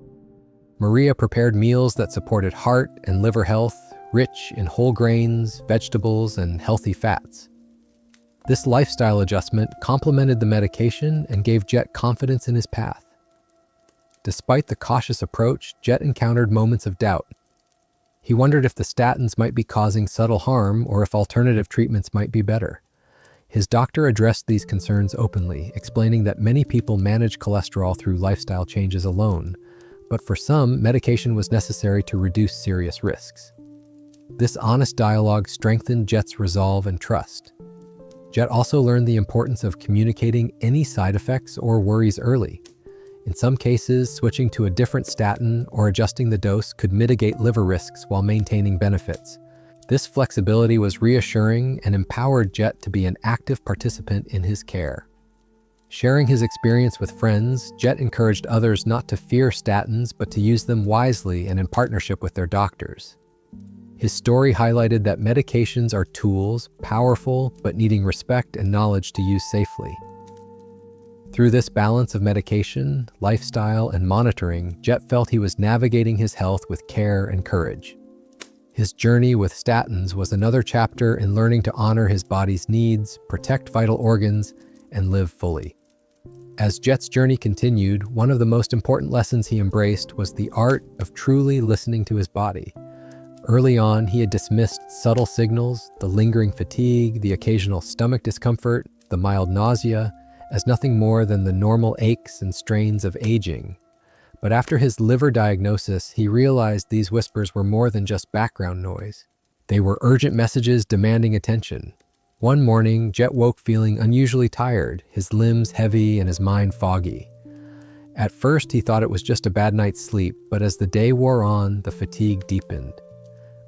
Maria prepared meals that supported heart and liver health, rich in whole grains, vegetables, and healthy fats. This lifestyle adjustment complemented the medication and gave Jet confidence in his path. Despite the cautious approach, Jet encountered moments of doubt. He wondered if the statins might be causing subtle harm or if alternative treatments might be better. His doctor addressed these concerns openly, explaining that many people manage cholesterol through lifestyle changes alone, but for some, medication was necessary to reduce serious risks. This honest dialogue strengthened Jet's resolve and trust. Jet also learned the importance of communicating any side effects or worries early. In some cases, switching to a different statin or adjusting the dose could mitigate liver risks while maintaining benefits. This flexibility was reassuring and empowered Jet to be an active participant in his care. Sharing his experience with friends, Jet encouraged others not to fear statins but to use them wisely and in partnership with their doctors. His story highlighted that medications are tools, powerful but needing respect and knowledge to use safely. Through this balance of medication, lifestyle, and monitoring, Jet felt he was navigating his health with care and courage. His journey with statins was another chapter in learning to honor his body's needs, protect vital organs, and live fully. As Jet's journey continued, one of the most important lessons he embraced was the art of truly listening to his body. Early on, he had dismissed subtle signals, the lingering fatigue, the occasional stomach discomfort, the mild nausea, as nothing more than the normal aches and strains of aging. But after his liver diagnosis, he realized these whispers were more than just background noise. They were urgent messages demanding attention. One morning, Jet woke feeling unusually tired, his limbs heavy and his mind foggy. At first, he thought it was just a bad night's sleep, but as the day wore on, the fatigue deepened.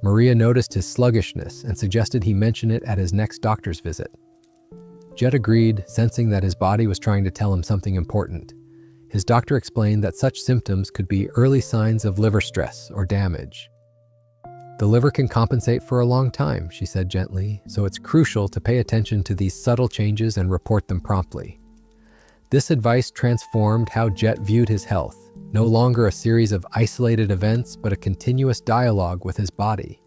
Maria noticed his sluggishness and suggested he mention it at his next doctor's visit. Jet agreed, sensing that his body was trying to tell him something important. His doctor explained that such symptoms could be early signs of liver stress or damage. The liver can compensate for a long time, she said gently, so it's crucial to pay attention to these subtle changes and report them promptly. This advice transformed how Jet viewed his health, no longer a series of isolated events, but a continuous dialogue with his body.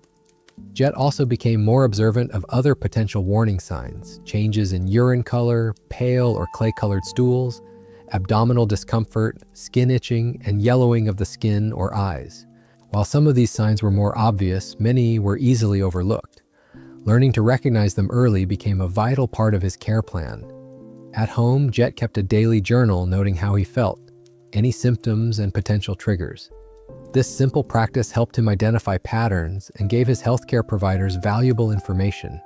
Jet also became more observant of other potential warning signs, changes in urine color, pale or clay-colored stools, abdominal discomfort, skin itching, and yellowing of the skin or eyes. While some of these signs were more obvious, many were easily overlooked. Learning to recognize them early became a vital part of his care plan. At home, Jet kept a daily journal noting how he felt, any symptoms, and potential triggers. This simple practice helped him identify patterns and gave his healthcare providers valuable information.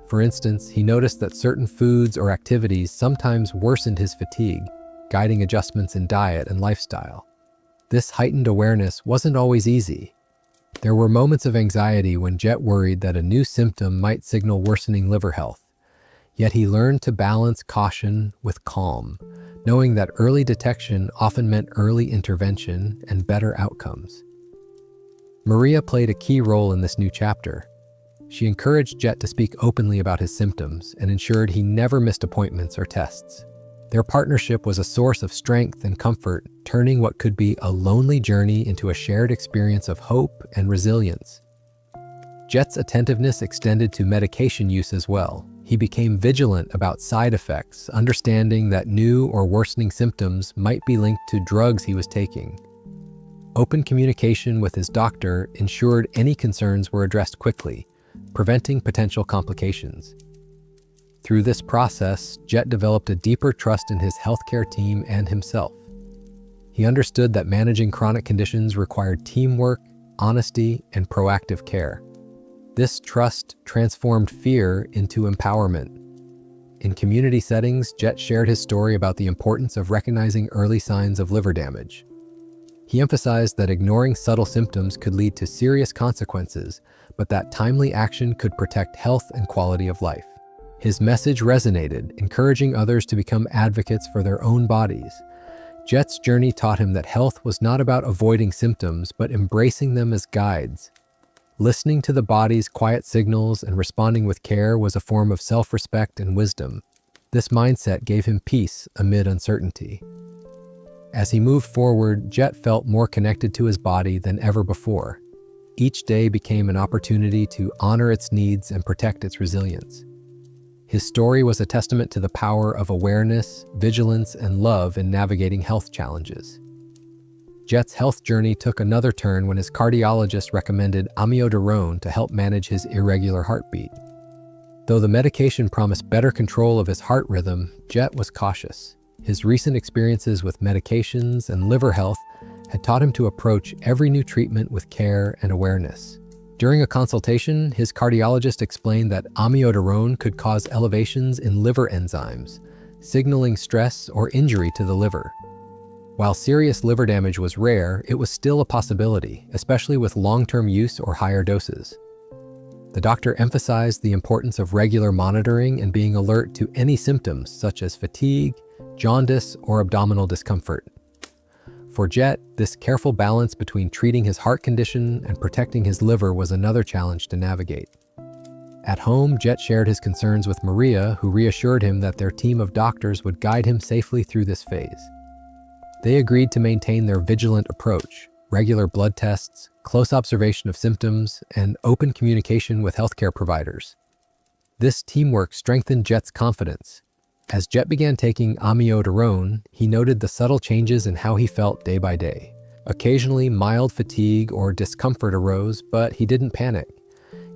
For instance, he noticed that certain foods or activities sometimes worsened his fatigue, guiding adjustments in diet and lifestyle. This heightened awareness wasn't always easy. There were moments of anxiety when Jet worried that a new symptom might signal worsening liver health. Yet he learned to balance caution with calm, knowing that early detection often meant early intervention and better outcomes. Maria played a key role in this new chapter. She encouraged Jet to speak openly about his symptoms and ensured he never missed appointments or tests. Their partnership was a source of strength and comfort, turning what could be a lonely journey into a shared experience of hope and resilience. Jet's attentiveness extended to medication use as well. He became vigilant about side effects, understanding that new or worsening symptoms might be linked to drugs he was taking. Open communication with his doctor ensured any concerns were addressed quickly, preventing potential complications. Through this process, Jet developed a deeper trust in his healthcare team and himself. He understood that managing chronic conditions required teamwork, honesty, and proactive care. This trust transformed fear into empowerment. In community settings, Jet shared his story about the importance of recognizing early signs of liver damage. He emphasized that ignoring subtle symptoms could lead to serious consequences, but that timely action could protect health and quality of life. His message resonated, encouraging others to become advocates for their own bodies. Jet's journey taught him that health was not about avoiding symptoms, but embracing them as guides. Listening to the body's quiet signals and responding with care was a form of self-respect and wisdom. This mindset gave him peace amid uncertainty. As he moved forward, Jet felt more connected to his body than ever before. Each day became an opportunity to honor its needs and protect its resilience. His story was a testament to the power of awareness, vigilance, and love in navigating health challenges. Jet's health journey took another turn when his cardiologist recommended amiodarone to help manage his irregular heartbeat. Though the medication promised better control of his heart rhythm, Jet was cautious. His recent experiences with medications and liver health had taught him to approach every new treatment with care and awareness. During a consultation, his cardiologist explained that amiodarone could cause elevations in liver enzymes, signaling stress or injury to the liver. While serious liver damage was rare, it was still a possibility, especially with long-term use or higher doses. The doctor emphasized the importance of regular monitoring and being alert to any symptoms such as fatigue, jaundice, or abdominal discomfort. For Jet, this careful balance between treating his heart condition and protecting his liver was another challenge to navigate. At home, Jet shared his concerns with Maria, who reassured him that their team of doctors would guide him safely through this phase. They agreed to maintain their vigilant approach, regular blood tests, close observation of symptoms, and open communication with healthcare providers. This teamwork strengthened Jet's confidence. As Jet began taking amiodarone, he noted the subtle changes in how he felt day by day. Occasionally, mild fatigue or discomfort arose, but he didn't panic.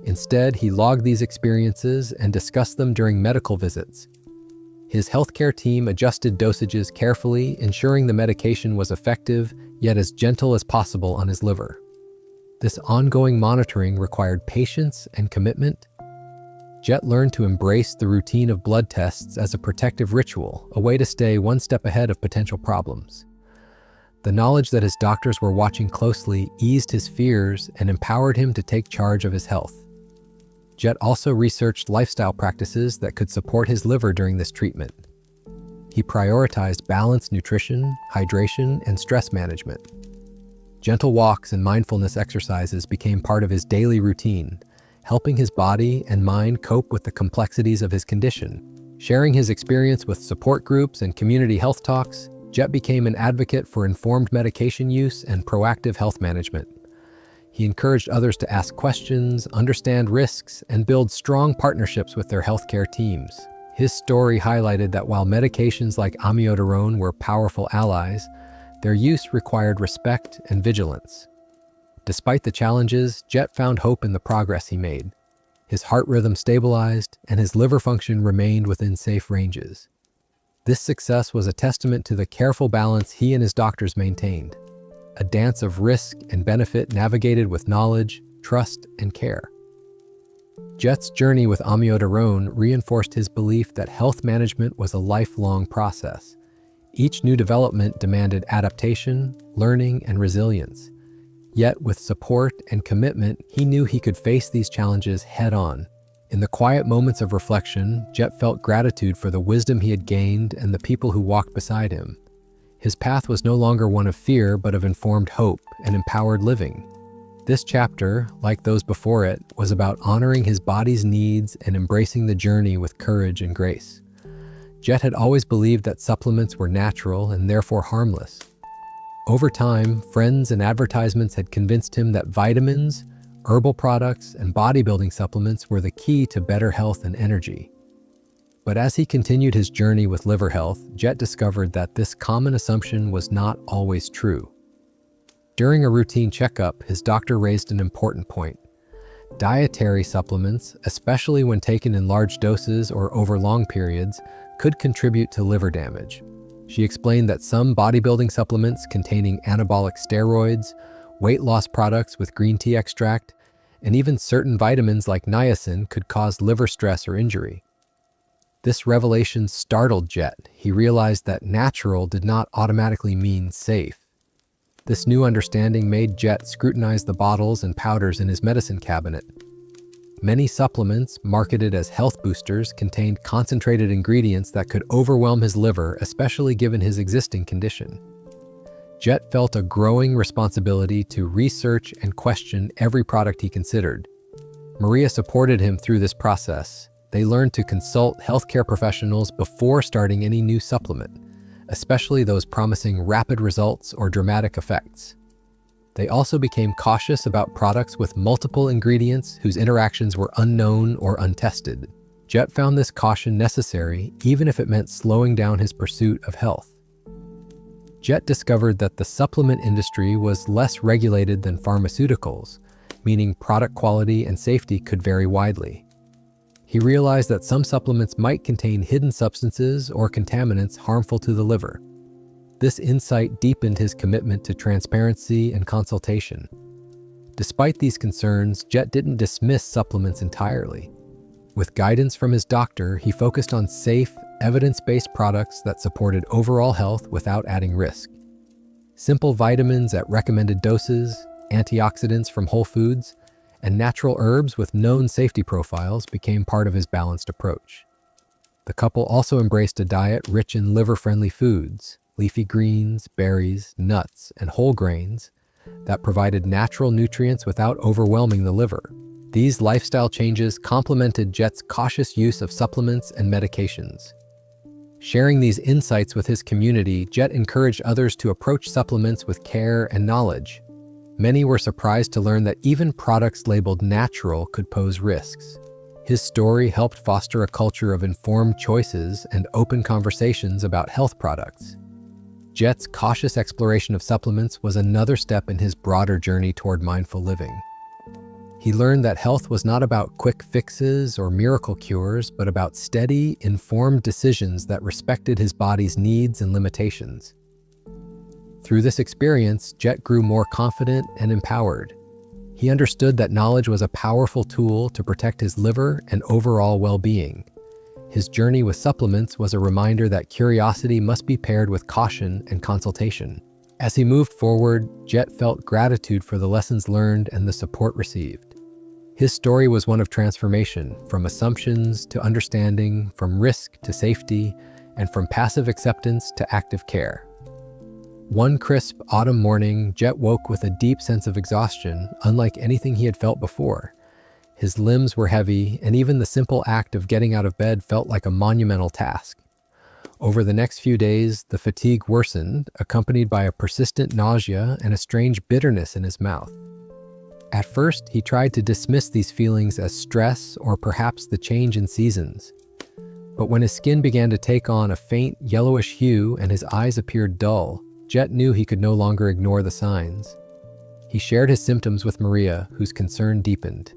Instead, he logged these experiences and discussed them during medical visits. His healthcare team adjusted dosages carefully, ensuring the medication was effective, yet as gentle as possible on his liver. This ongoing monitoring required patience and commitment. Jet learned to embrace the routine of blood tests as a protective ritual, a way to stay one step ahead of potential problems. The knowledge that his doctors were watching closely eased his fears and empowered him to take charge of his health. Jet also researched lifestyle practices that could support his liver during this treatment. He prioritized balanced nutrition, hydration, and stress management. Gentle walks and mindfulness exercises became part of his daily routine, helping his body and mind cope with the complexities of his condition. Sharing his experience with support groups and community health talks, Jet became an advocate for informed medication use and proactive health management. He encouraged others to ask questions, understand risks, and build strong partnerships with their healthcare teams. His story highlighted that while medications like amiodarone were powerful allies, their use required respect and vigilance. Despite the challenges, Jet found hope in the progress he made. His heart rhythm stabilized, and his liver function remained within safe ranges. This success was a testament to the careful balance he and his doctors maintained, a dance of risk and benefit navigated with knowledge, trust, and care. Jet's journey with amiodarone reinforced his belief that health management was a lifelong process. Each new development demanded adaptation, learning, and resilience. Yet, with support and commitment, he knew he could face these challenges head-on. In the quiet moments of reflection, Jet felt gratitude for the wisdom he had gained and the people who walked beside him. His path was no longer one of fear, but of informed hope and empowered living. This chapter, like those before it, was about honoring his body's needs and embracing the journey with courage and grace. Jet had always believed that supplements were natural and therefore harmless. Over time, friends and advertisements had convinced him that vitamins, herbal products, and bodybuilding supplements were the key to better health and energy. But as he continued his journey with liver health, Jet discovered that this common assumption was not always true. During a routine checkup, his doctor raised an important point. Dietary supplements, especially when taken in large doses or over long periods, could contribute to liver damage. She explained that some bodybuilding supplements containing anabolic steroids, weight loss products with green tea extract, and even certain vitamins like niacin could cause liver stress or injury. This revelation startled Jet. He realized that natural did not automatically mean safe. This new understanding made Jet scrutinize the bottles and powders in his medicine cabinet. Many supplements, marketed as health boosters, contained concentrated ingredients that could overwhelm his liver, especially given his existing condition. Jet felt a growing responsibility to research and question every product he considered. Maria supported him through this process. They learned to consult healthcare professionals before starting any new supplement, especially those promising rapid results or dramatic effects. They also became cautious about products with multiple ingredients whose interactions were unknown or untested. Jet found this caution necessary, even if it meant slowing down his pursuit of health. Jet discovered that the supplement industry was less regulated than pharmaceuticals, meaning product quality and safety could vary widely. He realized that some supplements might contain hidden substances or contaminants harmful to the liver. This insight deepened his commitment to transparency and consultation. Despite these concerns, Jet didn't dismiss supplements entirely. With guidance from his doctor, he focused on safe, evidence-based products that supported overall health without adding risk. Simple vitamins at recommended doses, antioxidants from whole foods, and natural herbs with known safety profiles became part of his balanced approach. The couple also embraced a diet rich in liver-friendly foods, leafy greens, berries, nuts, and whole grains that provided natural nutrients without overwhelming the liver. These lifestyle changes complemented Jet's cautious use of supplements and medications. Sharing these insights with his community, Jet encouraged others to approach supplements with care and knowledge. Many were surprised to learn that even products labeled natural could pose risks. His story helped foster a culture of informed choices and open conversations about health products. Jet's cautious exploration of supplements was another step in his broader journey toward mindful living. He learned that health was not about quick fixes or miracle cures, but about steady, informed decisions that respected his body's needs and limitations. Through this experience, Jet grew more confident and empowered. He understood that knowledge was a powerful tool to protect his liver and overall well-being. His journey with supplements was a reminder that curiosity must be paired with caution and consultation. As he moved forward, Jet felt gratitude for the lessons learned and the support received. His story was one of transformation, from assumptions to understanding, from risk to safety, and from passive acceptance to active care. One crisp autumn morning, Jet woke with a deep sense of exhaustion, unlike anything he had felt before. His limbs were heavy, and even the simple act of getting out of bed felt like a monumental task. Over the next few days, the fatigue worsened, accompanied by a persistent nausea and a strange bitterness in his mouth. At first, he tried to dismiss these feelings as stress or perhaps the change in seasons. But when his skin began to take on a faint yellowish hue and his eyes appeared dull, Jet knew he could no longer ignore the signs. He shared his symptoms with Maria, whose concern deepened.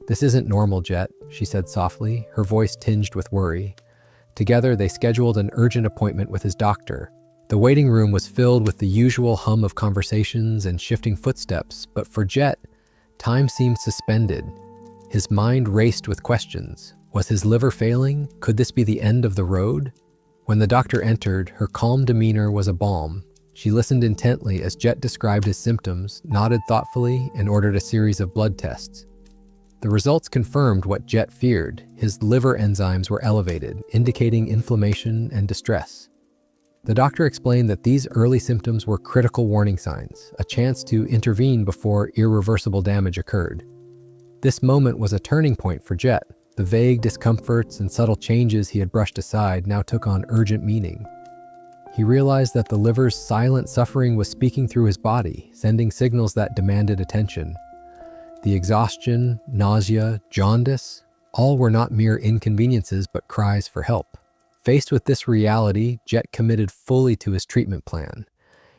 "This isn't normal, Jet," she said softly, her voice tinged with worry. Together, they scheduled an urgent appointment with his doctor. The waiting room was filled with the usual hum of conversations and shifting footsteps, but for Jet, time seemed suspended. His mind raced with questions. Was his liver failing? Could this be the end of the road? When the doctor entered, her calm demeanor was a balm. She listened intently as Jet described his symptoms, nodded thoughtfully, and ordered a series of blood tests. The results confirmed what Jet feared. His liver enzymes were elevated, indicating inflammation and distress. The doctor explained that these early symptoms were critical warning signs, a chance to intervene before irreversible damage occurred. This moment was a turning point for Jet. The vague discomforts and subtle changes he had brushed aside now took on urgent meaning. He realized that the liver's silent suffering was speaking through his body, sending signals that demanded attention. The exhaustion, nausea, jaundice, all were not mere inconveniences but cries for help. Faced with this reality, Jet committed fully to his treatment plan.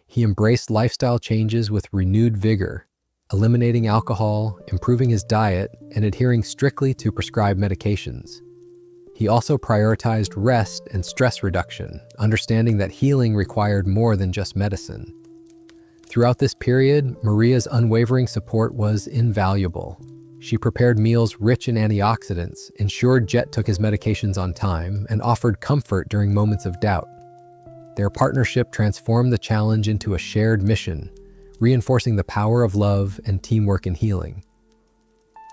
He embraced lifestyle changes with renewed vigor, eliminating alcohol, improving his diet, and adhering strictly to prescribed medications. He also prioritized rest and stress reduction, understanding that healing required more than just medicine. Throughout this period, Maria's unwavering support was invaluable. She prepared meals rich in antioxidants, ensured Jet took his medications on time, and offered comfort during moments of doubt. Their partnership transformed the challenge into a shared mission, reinforcing the power of love and teamwork in healing.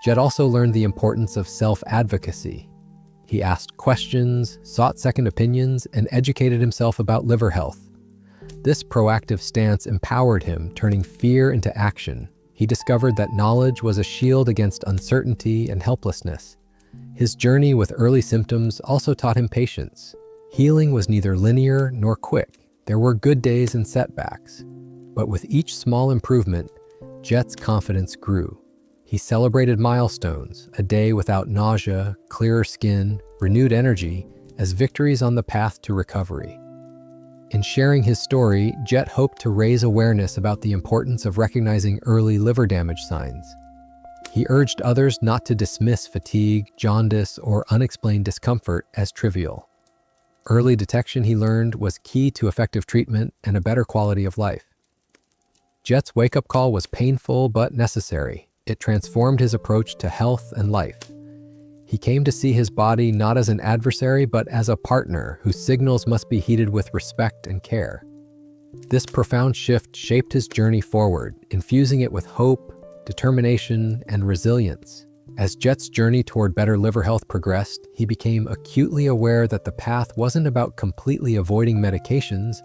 Jet also learned the importance of self-advocacy. He asked questions, sought second opinions, and educated himself about liver health. This proactive stance empowered him, turning fear into action. He discovered that knowledge was a shield against uncertainty and helplessness. His journey with early symptoms also taught him patience. Healing was neither linear nor quick. There were good days and setbacks. But with each small improvement, Jet's confidence grew. He celebrated milestones, a day without nausea, clearer skin, renewed energy, as victories on the path to recovery. In sharing his story, Jet hoped to raise awareness about the importance of recognizing early liver damage signs. He urged others not to dismiss fatigue, jaundice, or unexplained discomfort as trivial. Early detection, he learned, was key to effective treatment and a better quality of life. Jet's wake-up call was painful but necessary. It transformed his approach to health and life. He came to see his body not as an adversary, but as a partner whose signals must be heeded with respect and care. This profound shift shaped his journey forward, infusing it with hope, determination, and resilience. As Jet's journey toward better liver health progressed, he became acutely aware that the path wasn't about completely avoiding medications,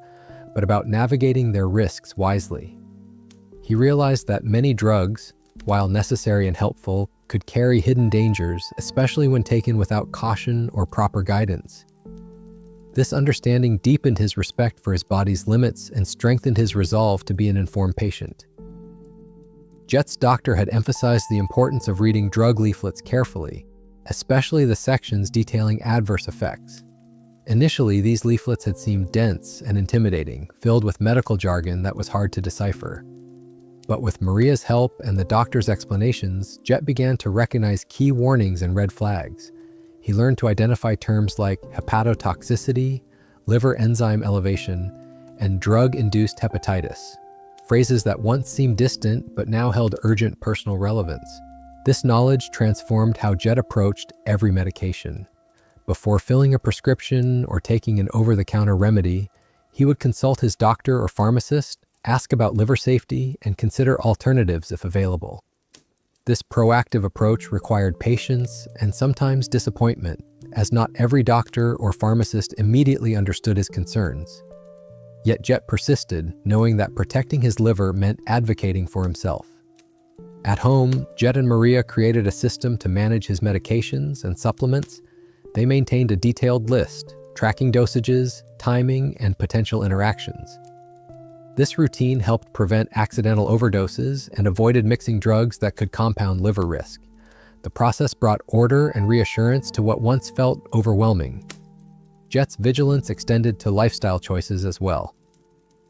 but about navigating their risks wisely. He realized that many drugs, while necessary and helpful, could carry hidden dangers, especially when taken without caution or proper guidance. This understanding deepened his respect for his body's limits and strengthened his resolve to be an informed patient. Jet's doctor had emphasized the importance of reading drug leaflets carefully, especially the sections detailing adverse effects. Initially, these leaflets had seemed dense and intimidating, filled with medical jargon that was hard to decipher. But with Maria's help and the doctor's explanations, Jet began to recognize key warnings and red flags. He learned to identify terms like hepatotoxicity, liver enzyme elevation, and drug-induced hepatitis, phrases that once seemed distant but now held urgent personal relevance. This knowledge transformed how Jet approached every medication. Before filling a prescription or taking an over-the-counter remedy, he would consult his doctor or pharmacist, ask about liver safety, and consider alternatives if available. This proactive approach required patience and sometimes disappointment, as not every doctor or pharmacist immediately understood his concerns. Yet Jet persisted, knowing that protecting his liver meant advocating for himself. At home, Jet and Maria created a system to manage his medications and supplements. They maintained a detailed list, tracking dosages, timing, and potential interactions. This routine helped prevent accidental overdoses and avoided mixing drugs that could compound liver risk. The process brought order and reassurance to what once felt overwhelming. Jet's vigilance extended to lifestyle choices as well.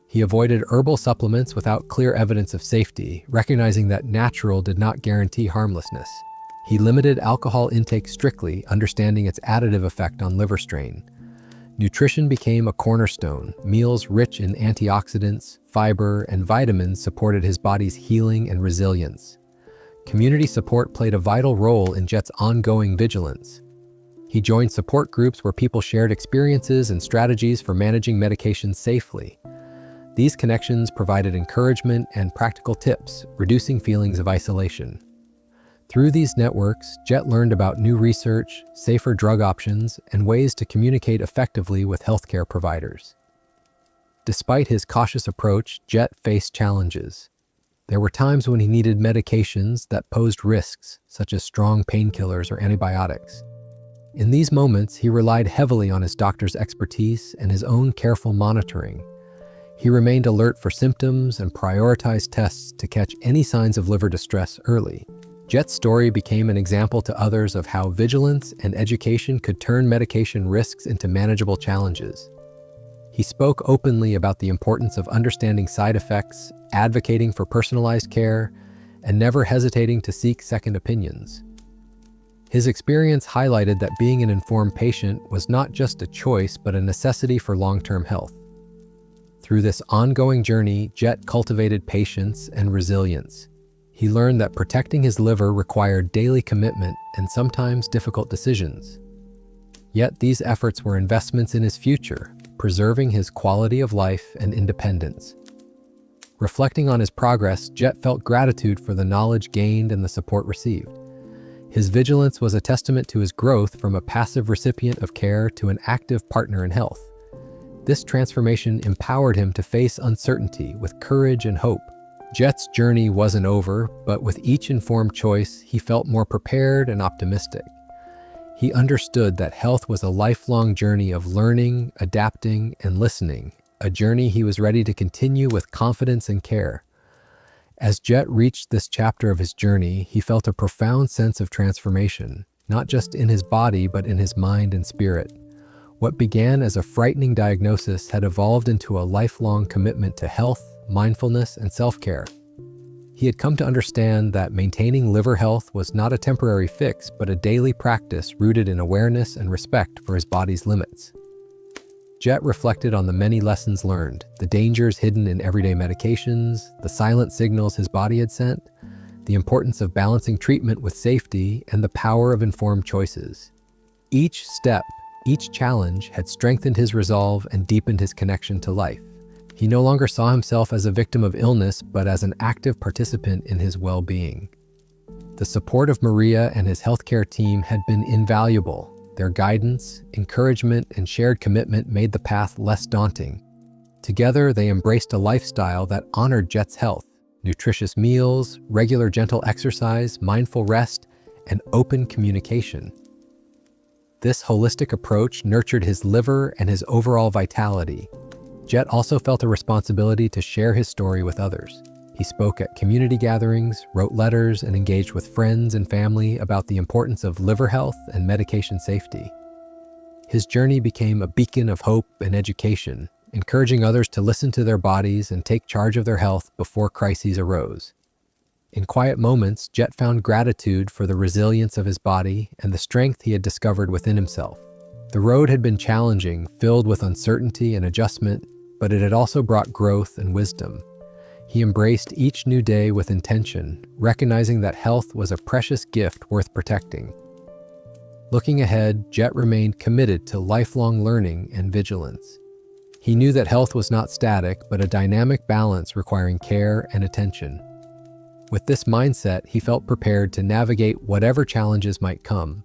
He avoided herbal supplements without clear evidence of safety, recognizing that natural did not guarantee harmlessness. He limited alcohol intake strictly, understanding its additive effect on liver strain. Nutrition became a cornerstone. Meals rich in antioxidants, fiber, and vitamins supported his body's healing and resilience. Community support played a vital role in Jet's ongoing vigilance. He joined support groups where people shared experiences and strategies for managing medications safely. These connections provided encouragement and practical tips, reducing feelings of isolation. Through these networks, Jet learned about new research, safer drug options, and ways to communicate effectively with healthcare providers. Despite his cautious approach, Jet faced challenges. There were times when he needed medications that posed risks, such as strong painkillers or antibiotics. In these moments, he relied heavily on his doctor's expertise and his own careful monitoring. He remained alert for symptoms and prioritized tests to catch any signs of liver distress early. Jet's story became an example to others of how vigilance and education could turn medication risks into manageable challenges. He spoke openly about the importance of understanding side effects, advocating for personalized care, and never hesitating to seek second opinions. His experience highlighted that being an informed patient was not just a choice but a necessity for long-term health. Through this ongoing journey, Jet cultivated patience and resilience. He learned that protecting his liver required daily commitment and sometimes difficult decisions. Yet these efforts were investments in his future, preserving his quality of life and independence. Reflecting on his progress, Jet felt gratitude for the knowledge gained and the support received. His vigilance was a testament to his growth from a passive recipient of care to an active partner in health. This transformation empowered him to face uncertainty with courage and hope. Jet's journey wasn't over, but with each informed choice, he felt more prepared and optimistic. He understood that health was a lifelong journey of learning, adapting, and listening, a journey he was ready to continue with confidence and care. As Jet reached this chapter of his journey, he felt a profound sense of transformation, not just in his body, but in his mind and spirit. What began as a frightening diagnosis had evolved into a lifelong commitment to health, mindfulness, and self-care. He had come to understand that maintaining liver health was not a temporary fix, but a daily practice rooted in awareness and respect for his body's limits. Jet reflected on the many lessons learned, the dangers hidden in everyday medications, the silent signals his body had sent, the importance of balancing treatment with safety, and the power of informed choices. Each step, each challenge had strengthened his resolve and deepened his connection to life. He no longer saw himself as a victim of illness, but as an active participant in his well-being. The support of Maria and his healthcare team had been invaluable. Their guidance, encouragement, and shared commitment made the path less daunting. Together, they embraced a lifestyle that honored Jet's health: nutritious meals, regular gentle exercise, mindful rest, and open communication. This holistic approach nurtured his liver and his overall vitality. Jet also felt a responsibility to share his story with others. He spoke at community gatherings, wrote letters, and engaged with friends and family about the importance of liver health and medication safety. His journey became a beacon of hope and education, encouraging others to listen to their bodies and take charge of their health before crises arose. In quiet moments, Jet found gratitude for the resilience of his body and the strength he had discovered within himself. The road had been challenging, filled with uncertainty and adjustment, but it had also brought growth and wisdom. He embraced each new day with intention, recognizing that health was a precious gift worth protecting. Looking ahead, Jet remained committed to lifelong learning and vigilance. He knew that health was not static, but a dynamic balance requiring care and attention. With this mindset, he felt prepared to navigate whatever challenges might come,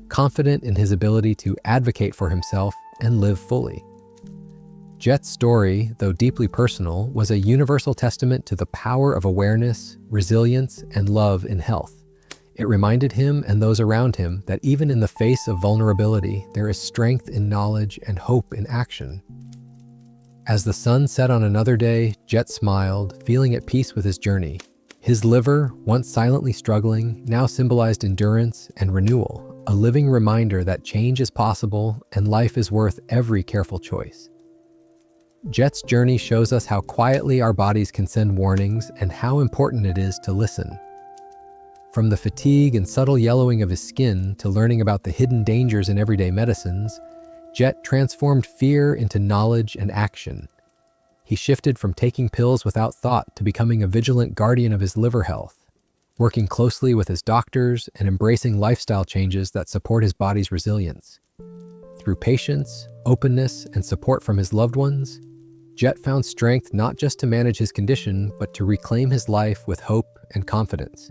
confident in his ability to advocate for himself and live fully. Jet's story, though deeply personal, was a universal testament to the power of awareness, resilience, and love in health. It reminded him and those around him that even in the face of vulnerability, there is strength in knowledge and hope in action. As the sun set on another day, Jet smiled, feeling at peace with his journey. His liver, once silently struggling, now symbolized endurance and renewal, a living reminder that change is possible and life is worth every careful choice. Jet's journey shows us how quietly our bodies can send warnings and how important it is to listen. From the fatigue and subtle yellowing of his skin to learning about the hidden dangers in everyday medicines, Jet transformed fear into knowledge and action. He shifted from taking pills without thought to becoming a vigilant guardian of his liver health, working closely with his doctors and embracing lifestyle changes that support his body's resilience. Through patience, openness, and support from his loved ones, Jet found strength not just to manage his condition, but to reclaim his life with hope and confidence.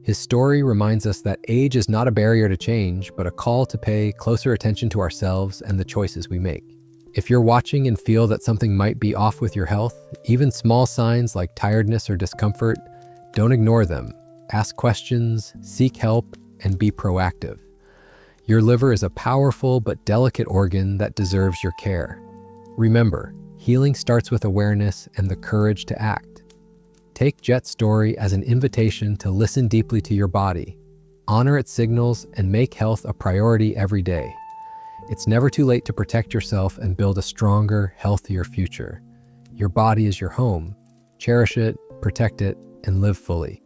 His story reminds us that age is not a barrier to change, but a call to pay closer attention to ourselves and the choices we make. If you're watching and feel that something might be off with your health, even small signs like tiredness or discomfort, don't ignore them. Ask questions, seek help, and be proactive. Your liver is a powerful but delicate organ that deserves your care. Remember, healing starts with awareness and the courage to act. Take Jet's story as an invitation to listen deeply to your body, honor its signals, and make health a priority every day. It's never too late to protect yourself and build a stronger, healthier future. Your body is your home. Cherish it, protect it, and live fully.